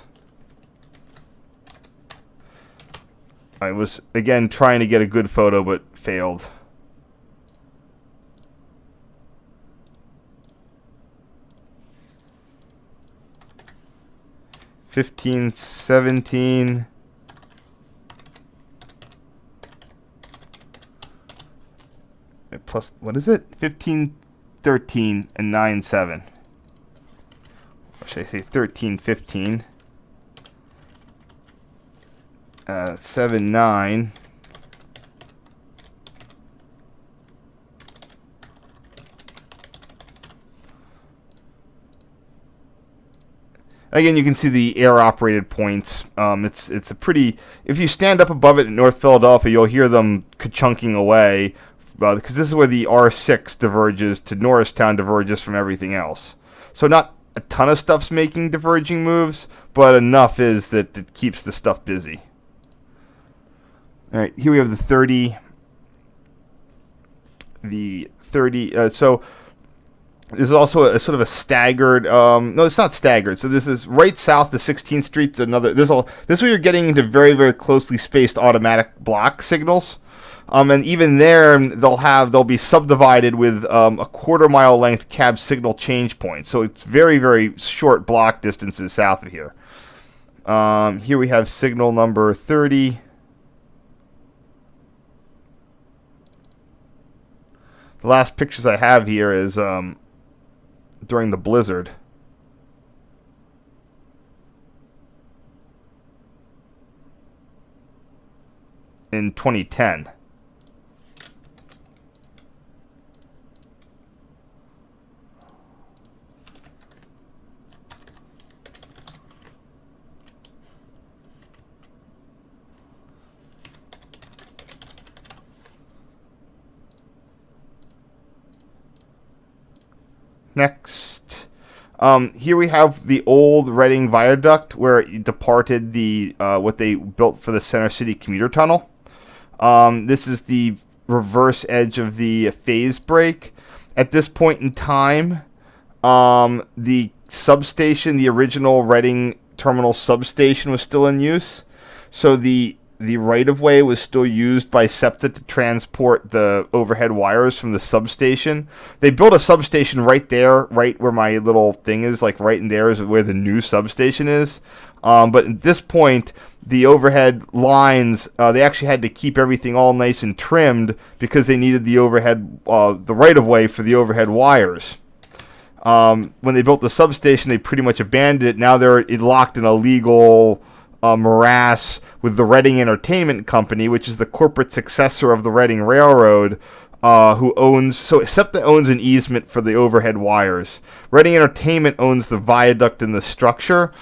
I was, again, trying to get a good photo, but failed. '15, 17. Plus, what is it? 15, 13, and 9, 7. Or should I say 13, 15? 7, 9. Again, you can see the air-operated points. It's a pretty. If you stand up above it in North Philadelphia, you'll hear them ka-chunking away. Because this is where the R6 diverges to Norristown, diverges from everything else. So not a ton of stuff's making diverging moves, but enough is that it keeps the stuff busy. All right, here we have the 30. So this is also a sort of a staggered. No, it's not staggered. So this is right south of 16th Street. Another. This is where you're getting into very, very closely spaced automatic block signals. And even there, they'll be subdivided with a quarter-mile length cab signal change points. So it's very, very short block distances south of here. Here we have signal number 30. The last pictures I have here is during the blizzard. In 2010. Next, here we have the old Reading Viaduct where it departed the what they built for the Center City commuter tunnel. This is the reverse edge of the phase break. At this point in time, the substation, the original Reading terminal substation, was still in use. So the right-of-way was still used by SEPTA to transport the overhead wires from the substation. They built a substation right there, right where my little thing is, like right in there is where the new substation is. But at this point, the overhead lines, they actually had to keep everything all nice and trimmed because they needed the overhead, the right-of-way for the overhead wires. When they built the substation, they pretty much abandoned it. Now they're locked in a legal morass with the Reading Entertainment Company, which is the corporate successor of the Reading Railroad, who owns, so SEPTA owns an easement for the overhead wires. Reading Entertainment owns the viaduct and the structure.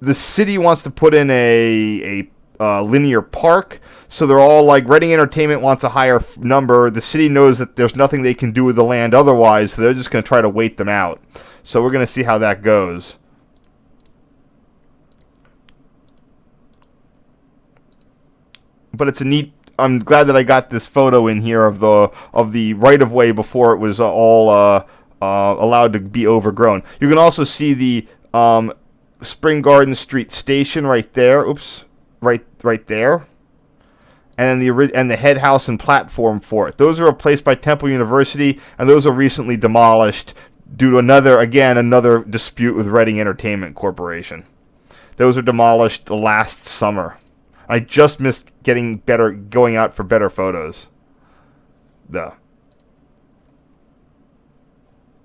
The city wants to put in a linear park, so they're all like, Reading Entertainment wants a higher number. The city knows that there's nothing they can do with the land otherwise, so they're just going to try to wait them out. So we're going to see how that goes. But it's a neat. I'm glad that I got this photo in here of the right of way before it was all allowed to be overgrown. You can also see the Spring Garden Street station right there. Oops, right there. And then the head house and platform for it. Those are replaced by Temple University, and those are recently demolished due to another dispute with Reading Entertainment Corporation. Those were demolished last summer. I just missed going out for better photos. I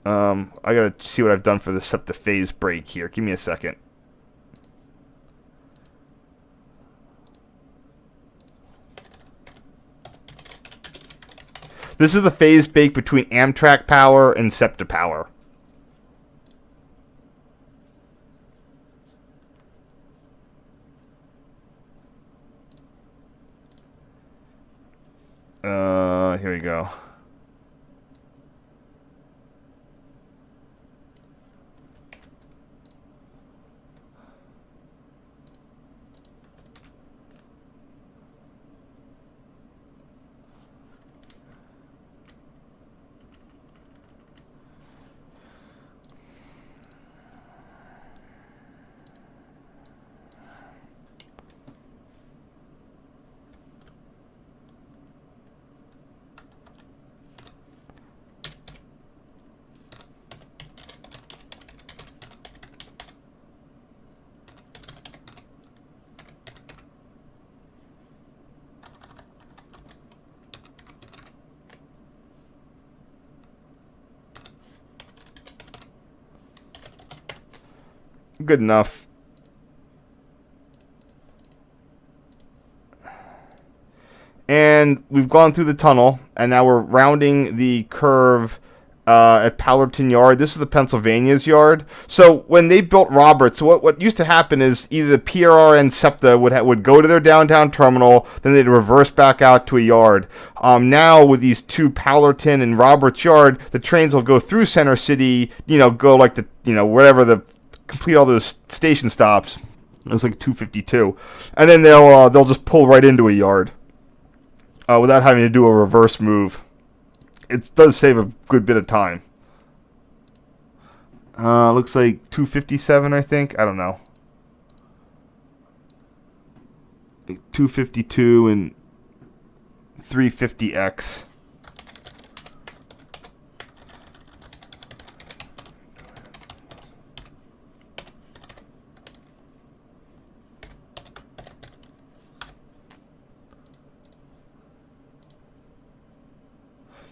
gotta see what I've done for the SEPTA phase break here. Give me a second. This is the phase break between Amtrak power and SEPTA power. Here we go. Good enough. And we've gone through the tunnel, and now we're rounding the curve at Powlerton Yard. This is the Pennsylvania's yard. So when they built Roberts, what used to happen is either the PRR and SEPTA would go to their downtown terminal, then they'd reverse back out to a yard. Now with these two, Powlerton and Roberts Yard, the trains will go through Center City, go like wherever complete all those station stops. It was like 252, and then they'll just pull right into a yard without having to do a reverse move. It does save a good bit of time. Looks like 257, I think. I don't know. 252 and 350X.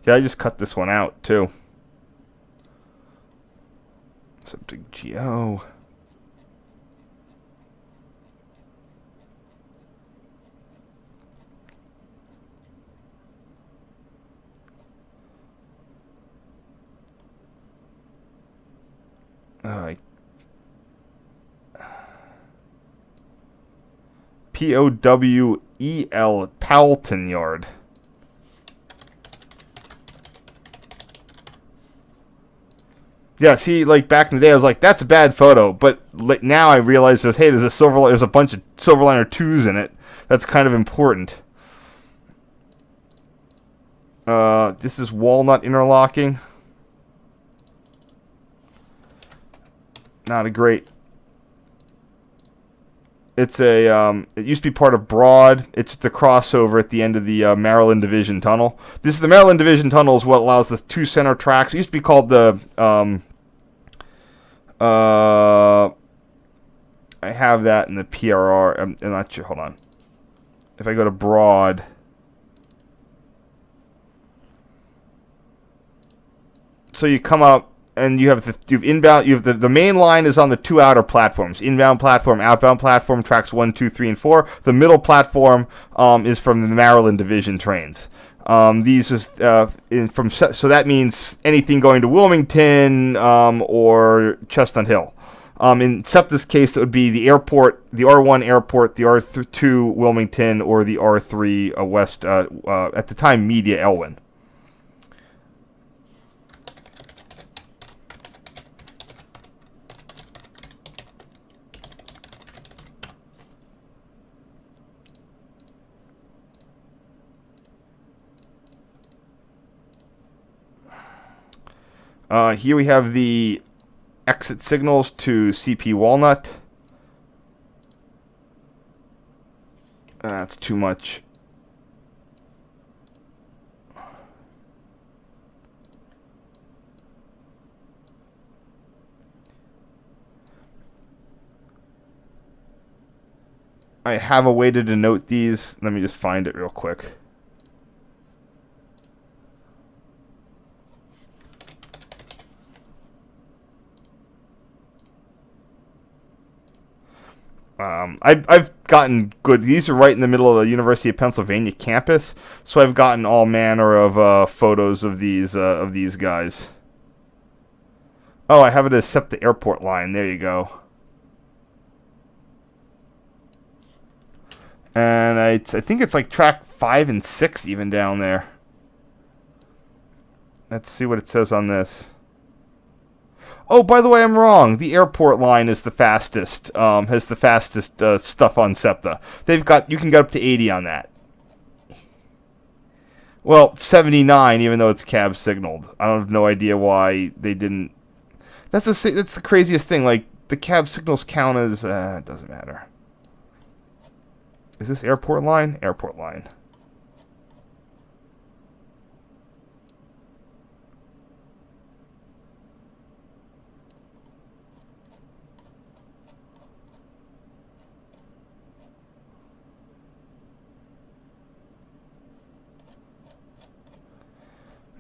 Yeah, I just cut this one out, too. SEPTA GO. POWEL, Powelton Yard. Yeah, see, like back in the day, I was like, "That's a bad photo," but now I realize there's a bunch of Silverliner 2s in it. That's kind of important. This is walnut interlocking. Not a great. It's it used to be part of Broad. It's the crossover at the end of the Maryland Division Tunnel. The Maryland Division Tunnel is what allows the two center tracks. It used to be called the I have that in the PRR. I'm not sure. Hold on. If I go to Broad, so you come up and you have inbound. You have the main line is on the two outer platforms: inbound platform, outbound platform, tracks 1, 2, 3, and 4. The middle platform is from the Maryland Division trains. These is so that means anything going to Wilmington or Chestnut Hill. In SEPTA's case, it would be the airport, the R1 airport, the R2 Wilmington, or the R3 West, at the time, Media Elwyn. Here we have the exit signals to CP Walnut. That's too much. I have a way to denote these. Let me just find it real quick. I've gotten good. These are right in the middle of the University of Pennsylvania campus, so I've gotten all manner of photos of these guys. Oh, I have it as SEPTA Airport line. There you go. And I think it's like track 5 and 6 even down there. Let's see what it says on this. Oh, by the way, I'm wrong. The airport line is the fastest. Has the fastest stuff on SEPTA. You can get up to 80 on that. Well, 79, even though it's cab signaled. I have no idea why they didn't. That's the craziest thing. Like the cab signals count as it doesn't matter. Is this airport line? Airport line.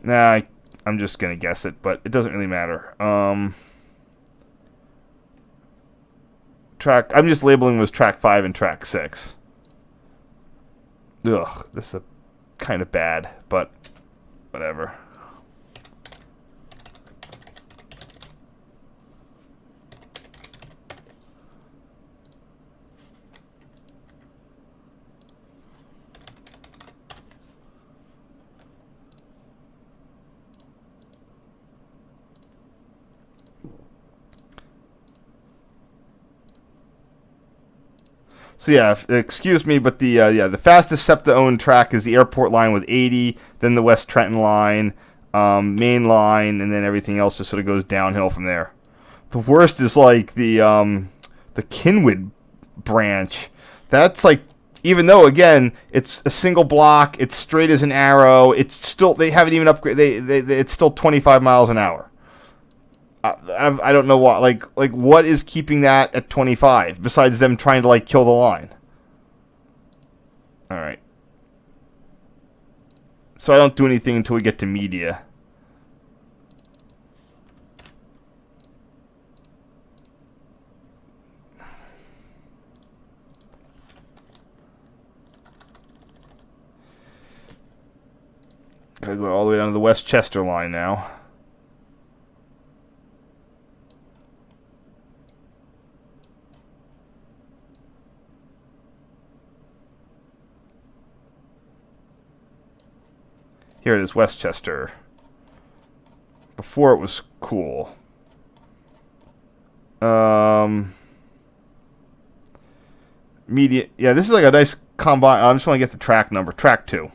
Nah, I'm just going to guess it, but it doesn't really matter. I'm just labeling them as track 5 and track 6. Ugh, this is kind of bad, but whatever. So yeah, excuse me, but the fastest SEPTA-owned track is the airport line with 80, then the West Trenton line, main line, and then everything else just sort of goes downhill from there. The worst is like the Kinwood branch. That's like, even though again it's a single block, it's straight as an arrow. It's still, they haven't even upgraded. It's still 25 miles an hour. I don't know why. Like what is keeping that at 25 besides them trying to like kill the line? All right. So I don't do anything until we get to media. Gotta go all the way down to the Westchester line now. Here it is, Westchester. Before it was cool. Media. Yeah, this is like a nice combine. I just want to get the track number. Track 2.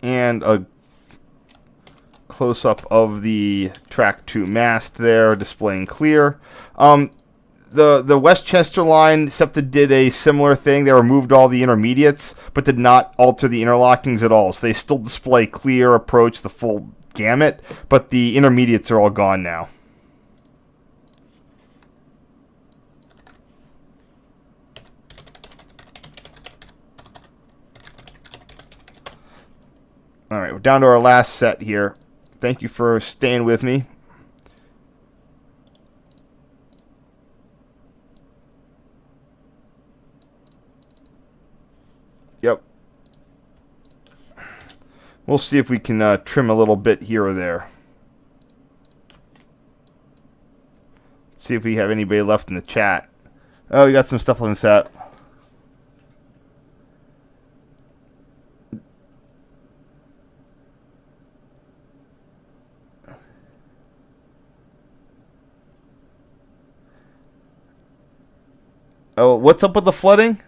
And a close-up of the track 2 mast there, displaying clear. The Westchester line, SEPTA did a similar thing. They removed all the intermediates, but did not alter the interlockings at all. So they still display clear, approach, the full gamut, but the intermediates are all gone now. All right, we're down to our last set here. Thank you for staying with me. Yep. We'll see if we can trim a little bit here or there. See if we have anybody left in the chat. Oh, we got some stuff on the set. Oh, what's up with the flooding?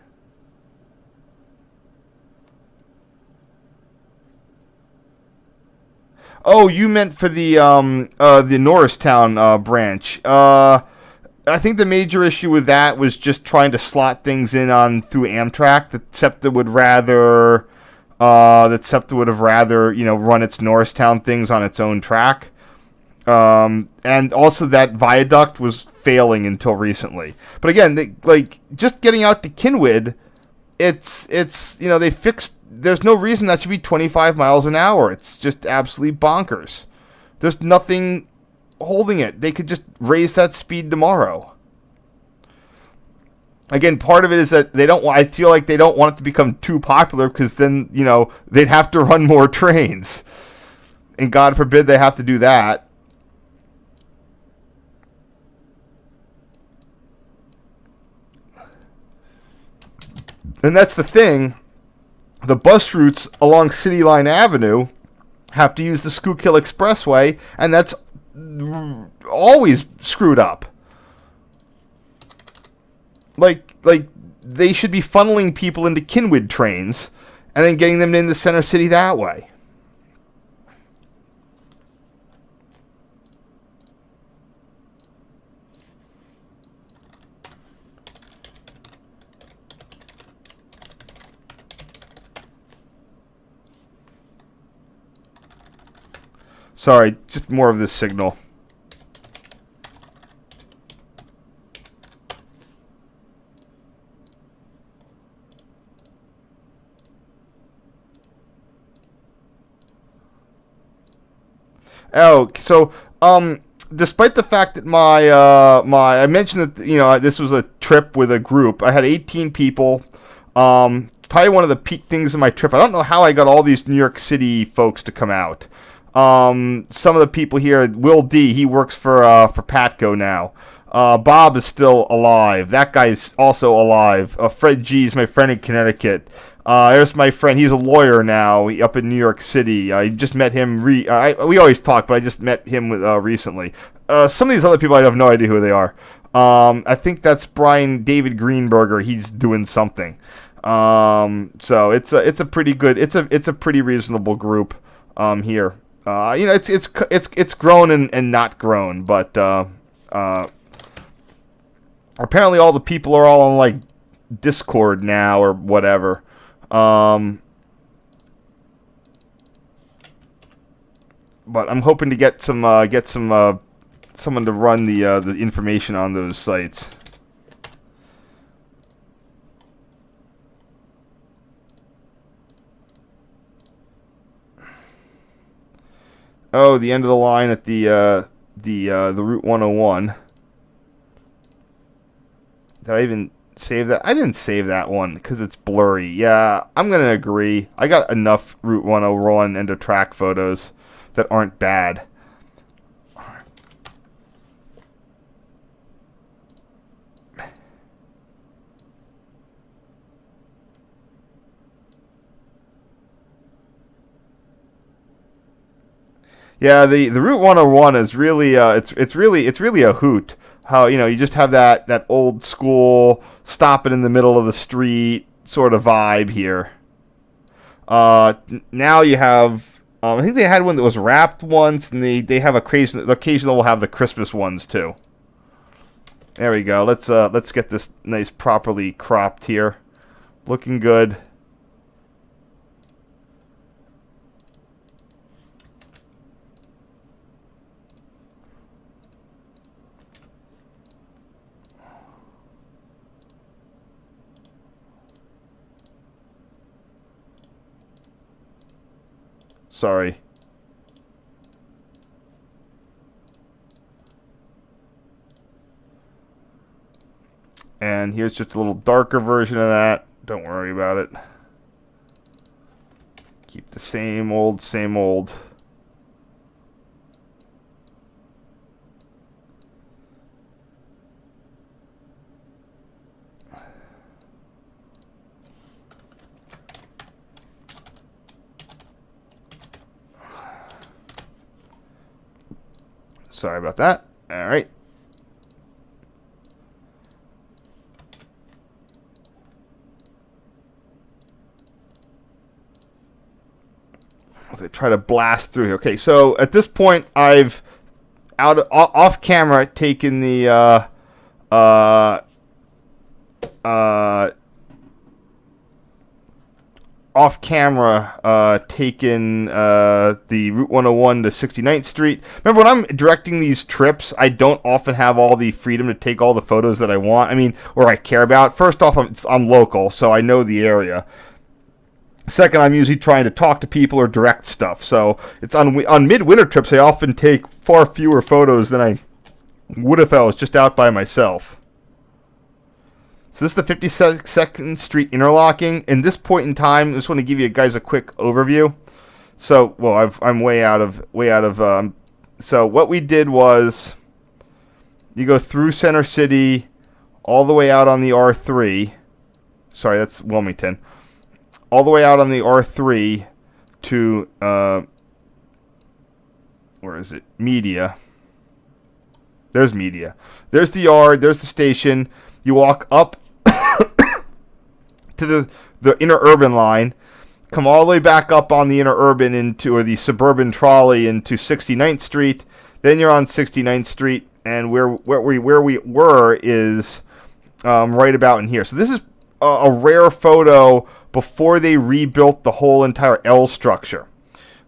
Oh, you meant for the Norristown branch. I think the major issue with that was just trying to slot things in on through Amtrak. That SEPTA would have rather run its Norristown things on its own track. And also that viaduct was failing until recently. But again, just getting out to Kinwood, it's they fixed. There's no reason that should be 25 miles an hour. It's just absolutely bonkers. There's nothing holding it. They could just raise that speed tomorrow. Again, part of it is that I feel like they don't want it to become too popular, because then, they'd have to run more trains. And God forbid they have to do that. And that's the thing. The bus routes along City Line Avenue have to use the Schuylkill Expressway, and that's always screwed up. Like they should be funneling people into Kinwood trains and then getting them into Center City that way. Sorry, just more of this signal. Oh, so despite the fact that I mentioned that this was a trip with a group. I had 18 people. Probably one of the peak things of my trip. I don't know how I got all these New York City folks to come out. Some of the people here, Will D, he works for Patco now. Bob is still alive. That guy's also alive. Fred G is my friend in Connecticut. There's my friend. He's a lawyer now up in New York City. I just met him. We always talk, but I just met him recently. Some of these other people, I have no idea who they are. I think that's Brian David Greenberger. He's doing something. So it's a pretty good. It's a pretty reasonable group here. It's grown and not grown, but apparently all the people are all on like Discord now or whatever. But I'm hoping to get someone to run the information on those sites. Oh, the end of the line at the Route 101. Did I even save that? I didn't save that one because it's blurry. Yeah, I'm going to agree. I got enough Route 101 end of track photos that aren't bad. Yeah, the Route 101 is really it's really a hoot. How you just have that old school stopping in the middle of the street sort of vibe here. Now you have I think they had one that was wrapped once, and they have occasionally will have the Christmas ones too. There we go. Let's get this nice properly cropped here, looking good. Sorry. And here's just a little darker version of that. Don't worry about it. Keep the same old, same old. Sorry about that. All right. As I try to blast through here. Okay, so at this point, I've off camera taken the off camera taken the Route 101 to 69th Street. Remember, when I'm directing these trips, I don't often have all the freedom to take all the photos that I want. I mean, or I care about. First off, I'm local, so I know the area. Second, I'm usually trying to talk to people or direct stuff. So it's on midwinter trips, I often take far fewer photos than I would if I was just out by myself. So this is the 52nd Street interlocking. In this point in time, I just want to give you guys a quick overview. So, well, I'm way out of. So what we did was, you go through Center City, all the way out on the R3. Sorry, that's Wilmington. All the way out on the R3 to, where is it? Media. There's Media. There's the yard. There's the station. You walk up to the interurban line, come all the way back up on the interurban or the suburban trolley into 69th Street. Then you're on 69th Street, and where we were is right about in here. So this is a rare photo before they rebuilt the whole entire L structure.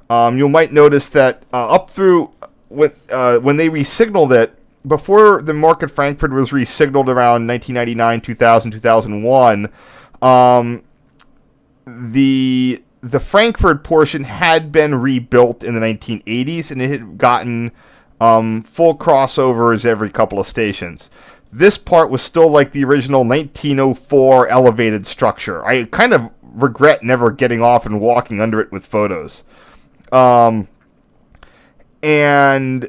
You might notice that up through when they resignaled it, before the Market Frankfurt was resignaled around 1999, 2000, 2001, the Frankfurt portion had been rebuilt in the 1980s, and it had gotten full crossovers every couple of stations. This part was still like the original 1904 elevated structure. I kind of regret never getting off and walking under it with photos. And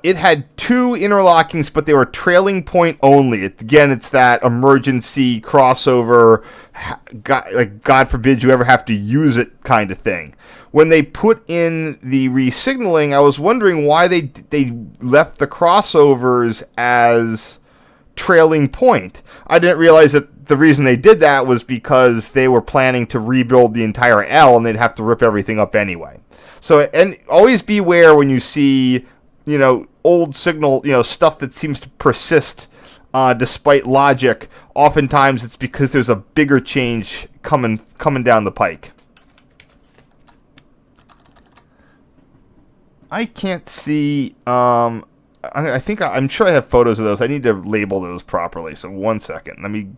it had two interlockings, but they were trailing point only. It's that emergency crossover, God forbid you ever have to use it kind of thing. When they put in the resignaling, I was wondering why they left the crossovers as trailing point. I didn't realize that the reason they did that was because they were planning to rebuild the entire L, and they'd have to rip everything up anyway. So, and always beware when you see, old signal, stuff that seems to persist despite logic. Oftentimes it's because there's a bigger change coming down the pike. I can't see. I'm sure I have photos of those. I need to label those properly. So 1 second. Let me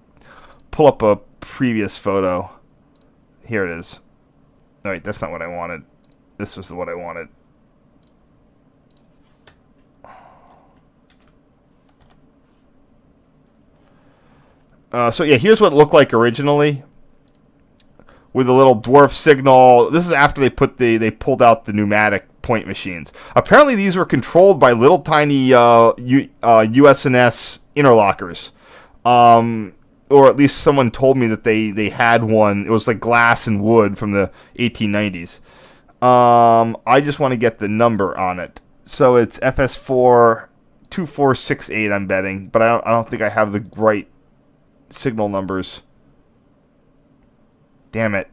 pull up a previous photo. Here it is. All right, that's not what I wanted. This was what I wanted. So yeah, here's what it looked like originally, with a little dwarf signal. This is after they pulled out the pneumatic point machines. Apparently, these were controlled by little tiny USNS interlockers, or at least someone told me that they had one. It was like glass and wood from the 1890s. I just want to get the number on it. So it's FS4 2468. I'm betting, but I don't think I have the right signal numbers. Damn it.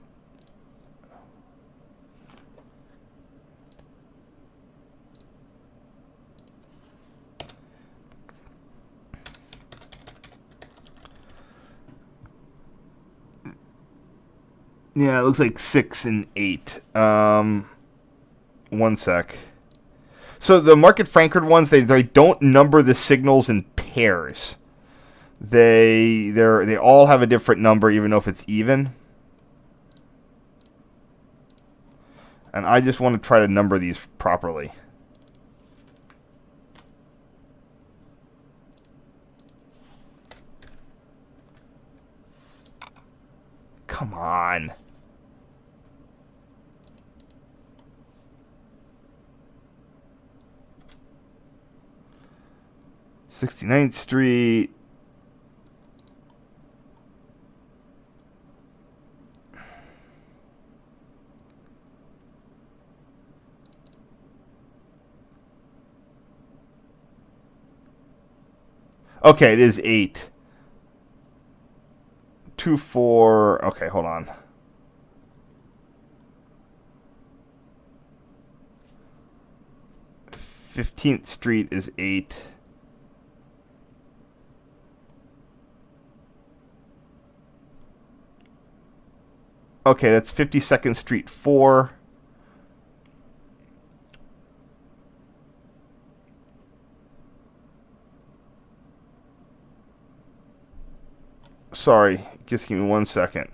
Yeah, it looks like 6 and 8. 1 sec. So the Market Frankfurt ones, they don't number the signals in pairs. They all have a different number, even though if it's even. And I just want to try to number these properly. Come on. Sixty-ninth Street. Okay, it is 8. 2, 4. Okay, hold on. Fifteenth Street is 8. Okay, that's 52nd Street 4. Sorry, just give me 1 second.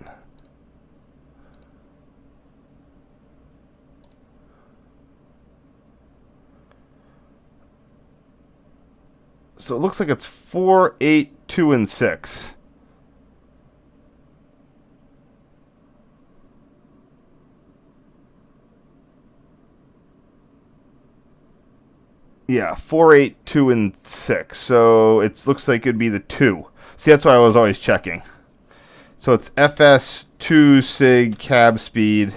So it looks like it's 4, 8, 2, and 6. Yeah, 4, 8, 2, and 6. So it looks like it'd be the 2. See, that's why I was always checking. So it's FS2 sig cab speed.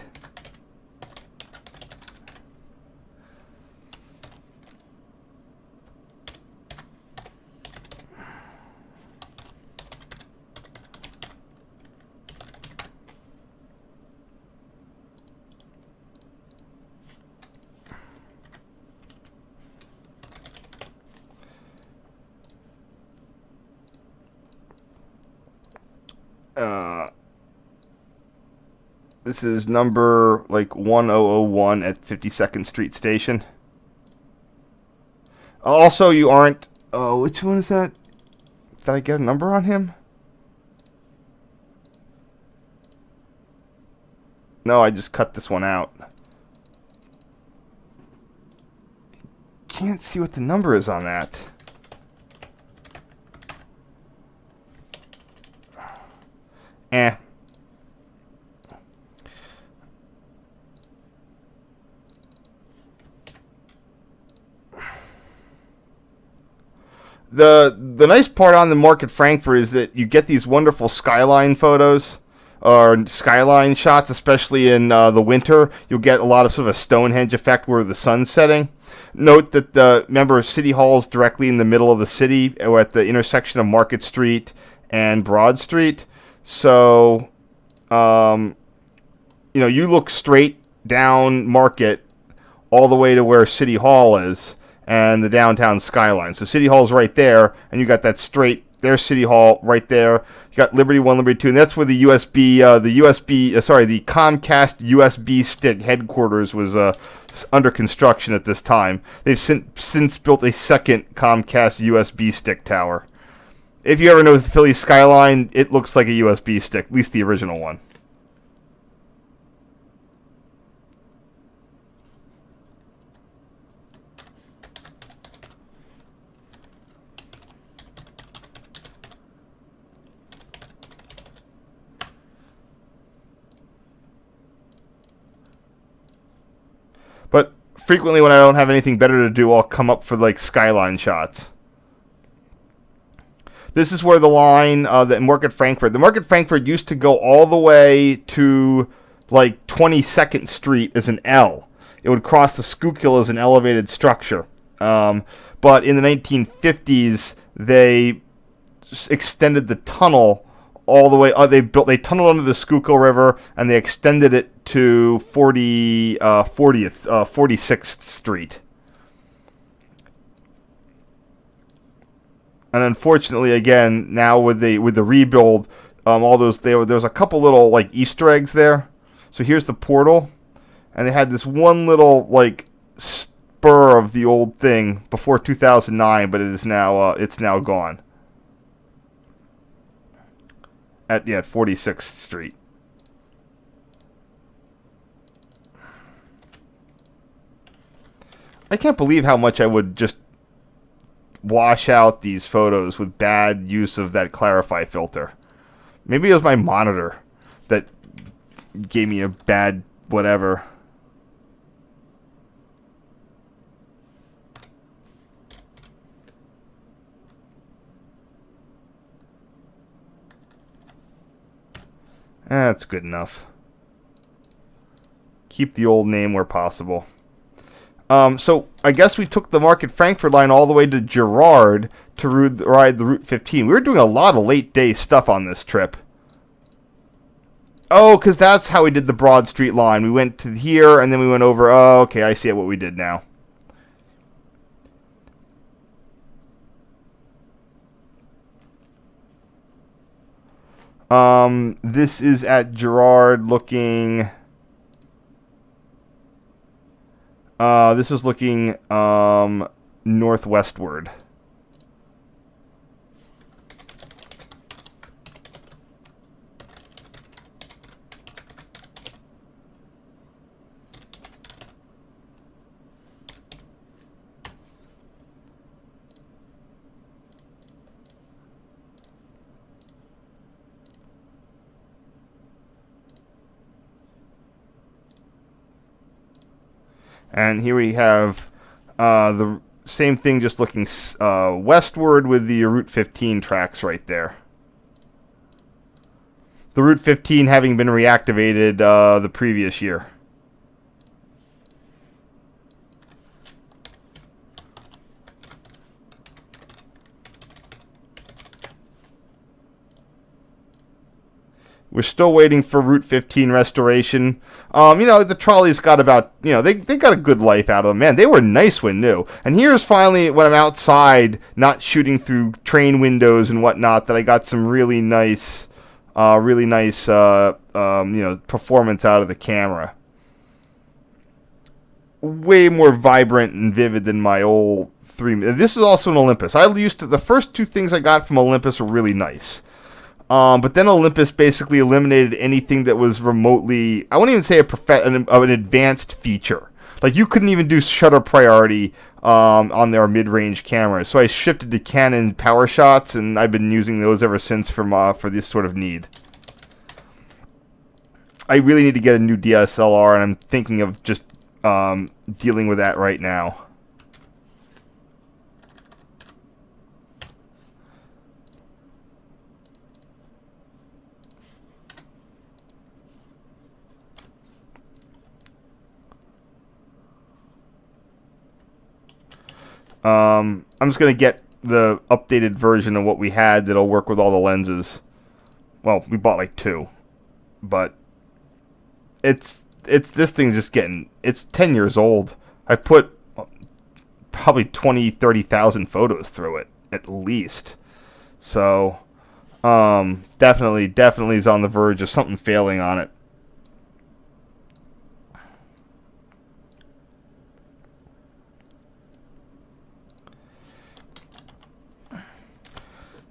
This is number like 1001 at 52nd Street Station. Also, you aren't. Oh, which one is that? Did I get a number on him? No, I just cut this one out. Can't see what the number is on that. Eh. The nice part on the Market Frankfurt is that you get these wonderful skyline photos or skyline shots, especially in the winter. You'll get a lot of sort of a Stonehenge effect where the sun's setting. Note that remember, City Hall is directly in the middle of the city, at the intersection of Market Street and Broad Street. So, you look straight down Market all the way to where City Hall is and the downtown skyline. So City Hall's right there, and you got that straight. There's City Hall right there. You got Liberty 1, Liberty 2, and that's where the the Comcast USB stick headquarters was under construction at this time. They've since built a second Comcast USB stick tower. If you ever know the Philly skyline, it looks like a USB stick, at least the original one. But frequently when I don't have anything better to do, I'll come up for like skyline shots. This is where the line, the Market Frankfurt used to go all the way to like 22nd Street as an L. It would cross the Schuylkill as an elevated structure. But in the 1950s, they extended the tunnel all the way. They tunneled under the Schuylkill River and they extended it to 46th Street. And unfortunately, again, now with the rebuild, all those there was a couple little like Easter eggs there. So here's the portal, and they had this one little like spur of the old thing before 2009, but it's now gone. At 46th Street. I can't believe how much I would just wash out these photos with bad use of that clarify filter. Maybe it was my monitor that gave me a bad whatever. That's good enough. Keep the old name where possible. So I guess we took the Market Frankfurt line all the way to Girard to ride the Route 15. We were doing a lot of late day stuff on this trip. Oh, because that's how we did the Broad Street line. We went to here and then we went over. Oh, okay, I see what we did now. This is at Girard looking. This is looking northwestward. And here we have the same thing, just looking westward with the Route 15 tracks right there. The Route 15 having been reactivated the previous year. We're still waiting for Route 15 restoration. The trolleys got about, they got a good life out of them. Man, they were nice when new. And here's finally when I'm outside, not shooting through train windows and whatnot, that I got some really nice, performance out of the camera. Way more vibrant and vivid than my old 3. This is also an Olympus. The first 2 things I got from Olympus were really nice. But then Olympus basically eliminated anything that was remotely, I wouldn't even say an advanced feature. Like, you couldn't even do shutter priority on their mid-range cameras. So I shifted to Canon PowerShots, and I've been using those ever since for this sort of need. I really need to get a new DSLR, and I'm thinking of just dealing with that right now. I'm just going to get the updated version of what we had that'll work with all the lenses. Well, we bought like 2. But this thing's just it's 10 years old. I've put probably 30,000 photos through it, at least. So, definitely is on the verge of something failing on it.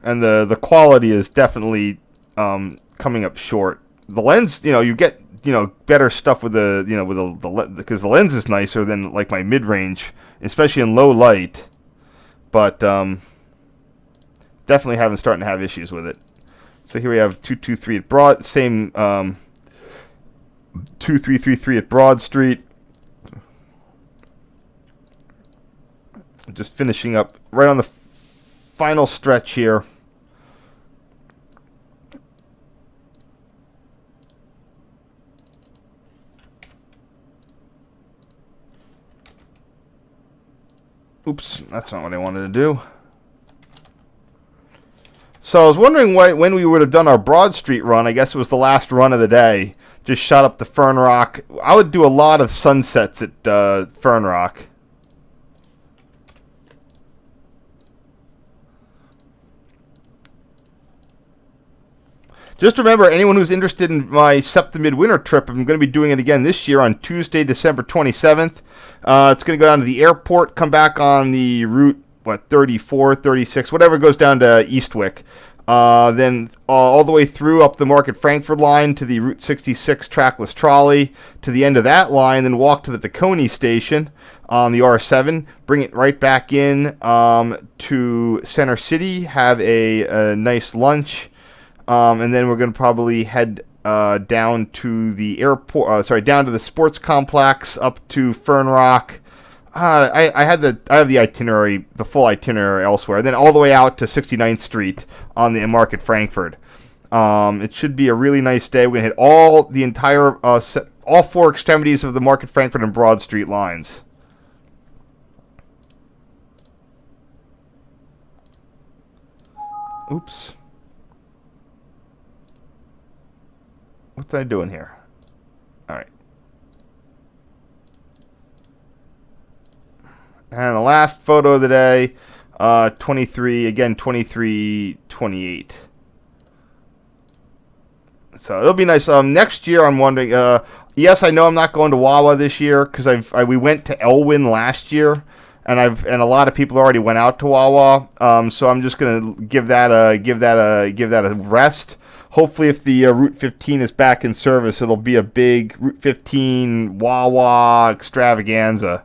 And the quality is definitely coming up short. The lens, you get better stuff with because the lens is nicer than like my mid-range, especially in low light. But definitely starting to have issues with it. So here we have 223 at Broad, same 2333 at Broad Street. Just finishing up right on the final stretch here. Oops, that's not what I wanted to do. So I was wondering when we would have done our Broad Street run. I guess it was the last run of the day. Just shot up to Fern Rock. I would do a lot of sunsets at Fern Rock. Just remember, anyone who's interested in my SEPTA Mid-Winter Trip, I'm going to be doing it again this year on Tuesday, December 27th. It's going to go down to the airport, come back on the route, 34, 36, whatever goes down to Eastwick. Then all the way through up the Market Frankford line to the Route 66 trackless trolley, to the end of that line, then walk to the Tacony station on the R7, bring it right back in to Center City, have a nice lunch, and then we're going to probably head down to the airport, down to the sports complex, up to Fern Rock. I have the itinerary, the full itinerary elsewhere. Then all the way out to 69th Street on the Market Frankford. It should be a really nice day. We're gonna hit all four extremities of the Market Frankford and Broad Street lines. Oops. What's I doing here? All right. And the last photo of the day, 2328. So it'll be nice. Next year, I'm wondering. Yes, I know I'm not going to Wawa this year because we went to Elwyn last year, and a lot of people already went out to Wawa. So I'm just gonna give that a rest. Hopefully, if the Route 15 is back in service, it'll be a big Route 15 Wawa extravaganza.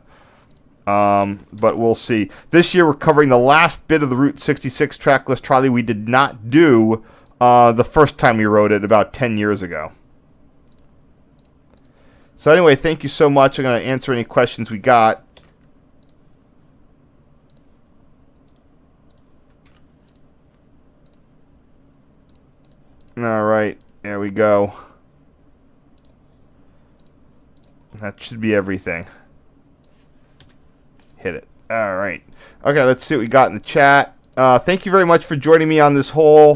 But we'll see. This year we're covering the last bit of the Route 66 trackless trolley we did not do the first time we rode it about 10 years ago. So anyway, thank you so much. I'm going to answer any questions we got. All right, there we go. That should be everything. Hit it. All right. Okay, let's see what we got in the chat. Thank you very much for joining me on this whole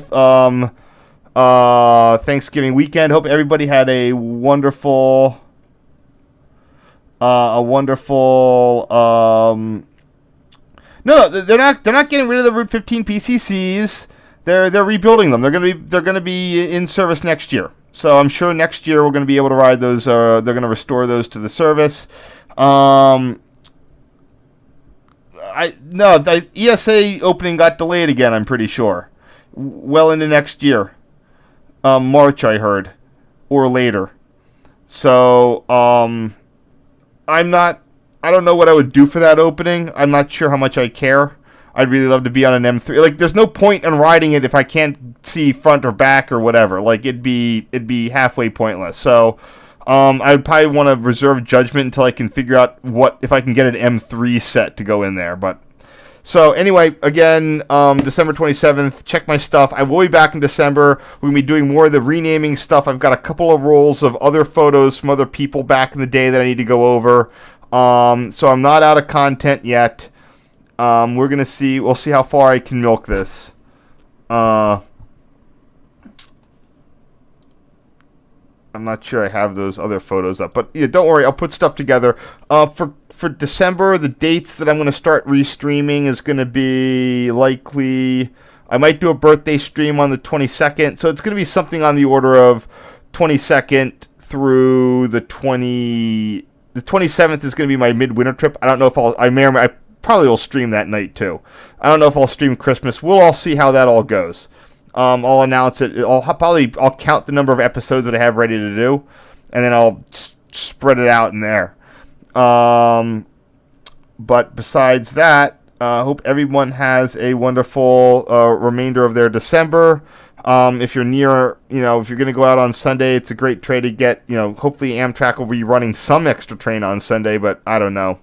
Thanksgiving weekend. Hope everybody had a wonderful No, they're not getting rid of the Route 15 PCCs. They're rebuilding them. They're gonna be in service next year. So I'm sure next year we're gonna be able to ride those. They're gonna restore those to the service. The ESA opening got delayed again, I'm pretty sure. Well into next year. March, I heard. Or later. So, I don't know what I would do for that opening. I'm not sure how much I care. I'd really love to be on an M3. Like, there's no point in riding it if I can't see front or back or whatever. Like, it'd be halfway pointless. So, I would probably want to reserve judgment until I can figure out if I can get an M3 set to go in there. But so anyway, again, December 27th, check my stuff. I will be back in December. We're going to be doing more of the renaming stuff. I've got a couple of rolls of other photos from other people back in the day that I need to go over. So I'm not out of content yet. We're going to see. We'll see how far I can milk this. I'm not sure I have those other photos up, but yeah, don't worry, I'll put stuff together. For December, the dates that I'm going to start restreaming is going to be likely. I might do a birthday stream on the 22nd, so it's going to be something on the order of 22nd through the 20. The 27th is going to be my midwinter trip. I don't know if I probably will stream that night too. I don't know if I'll stream Christmas. We'll all see how that all goes. I'll announce it. I'll count the number of episodes that I have ready to do, and then I'll spread it out in there. But besides that, I hope everyone has a wonderful remainder of their December. If you're near, if you're going to go out on Sunday, it's a great trade to get. Hopefully Amtrak will be running some extra train on Sunday, but I don't know.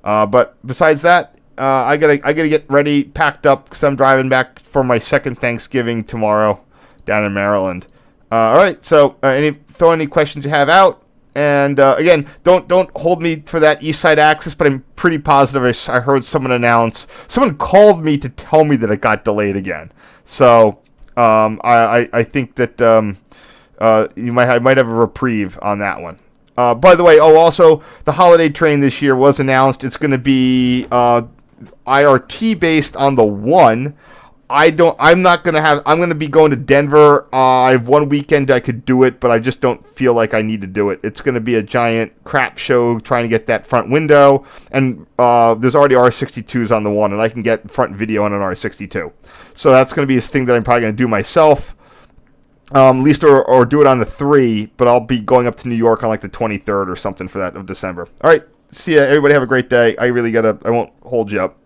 But besides that, I gotta get ready, packed up, because I'm driving back for my second Thanksgiving tomorrow down in Maryland. All right, so throw any questions you have out, and again, don't hold me for that East Side Access, but I'm pretty positive I heard someone called me to tell me that it got delayed again. So I think that I might have a reprieve on that one. By the way, also the holiday train this year was announced. It's going to be IRT based on the 1. I'm not going to have, I'm going to be going to Denver. I have one weekend I could do it, but I just don't feel like I need to do it. It's going to be a giant crap show trying to get that front window, and there's already R62s on the one, and I can get front video on an R62. So that's going to be a thing that I'm probably going to do myself, at least, or do it on the 3, but I'll be going up to New York on like the 23rd or something for that of December. All right, see ya. Everybody have a great day. I won't hold you up.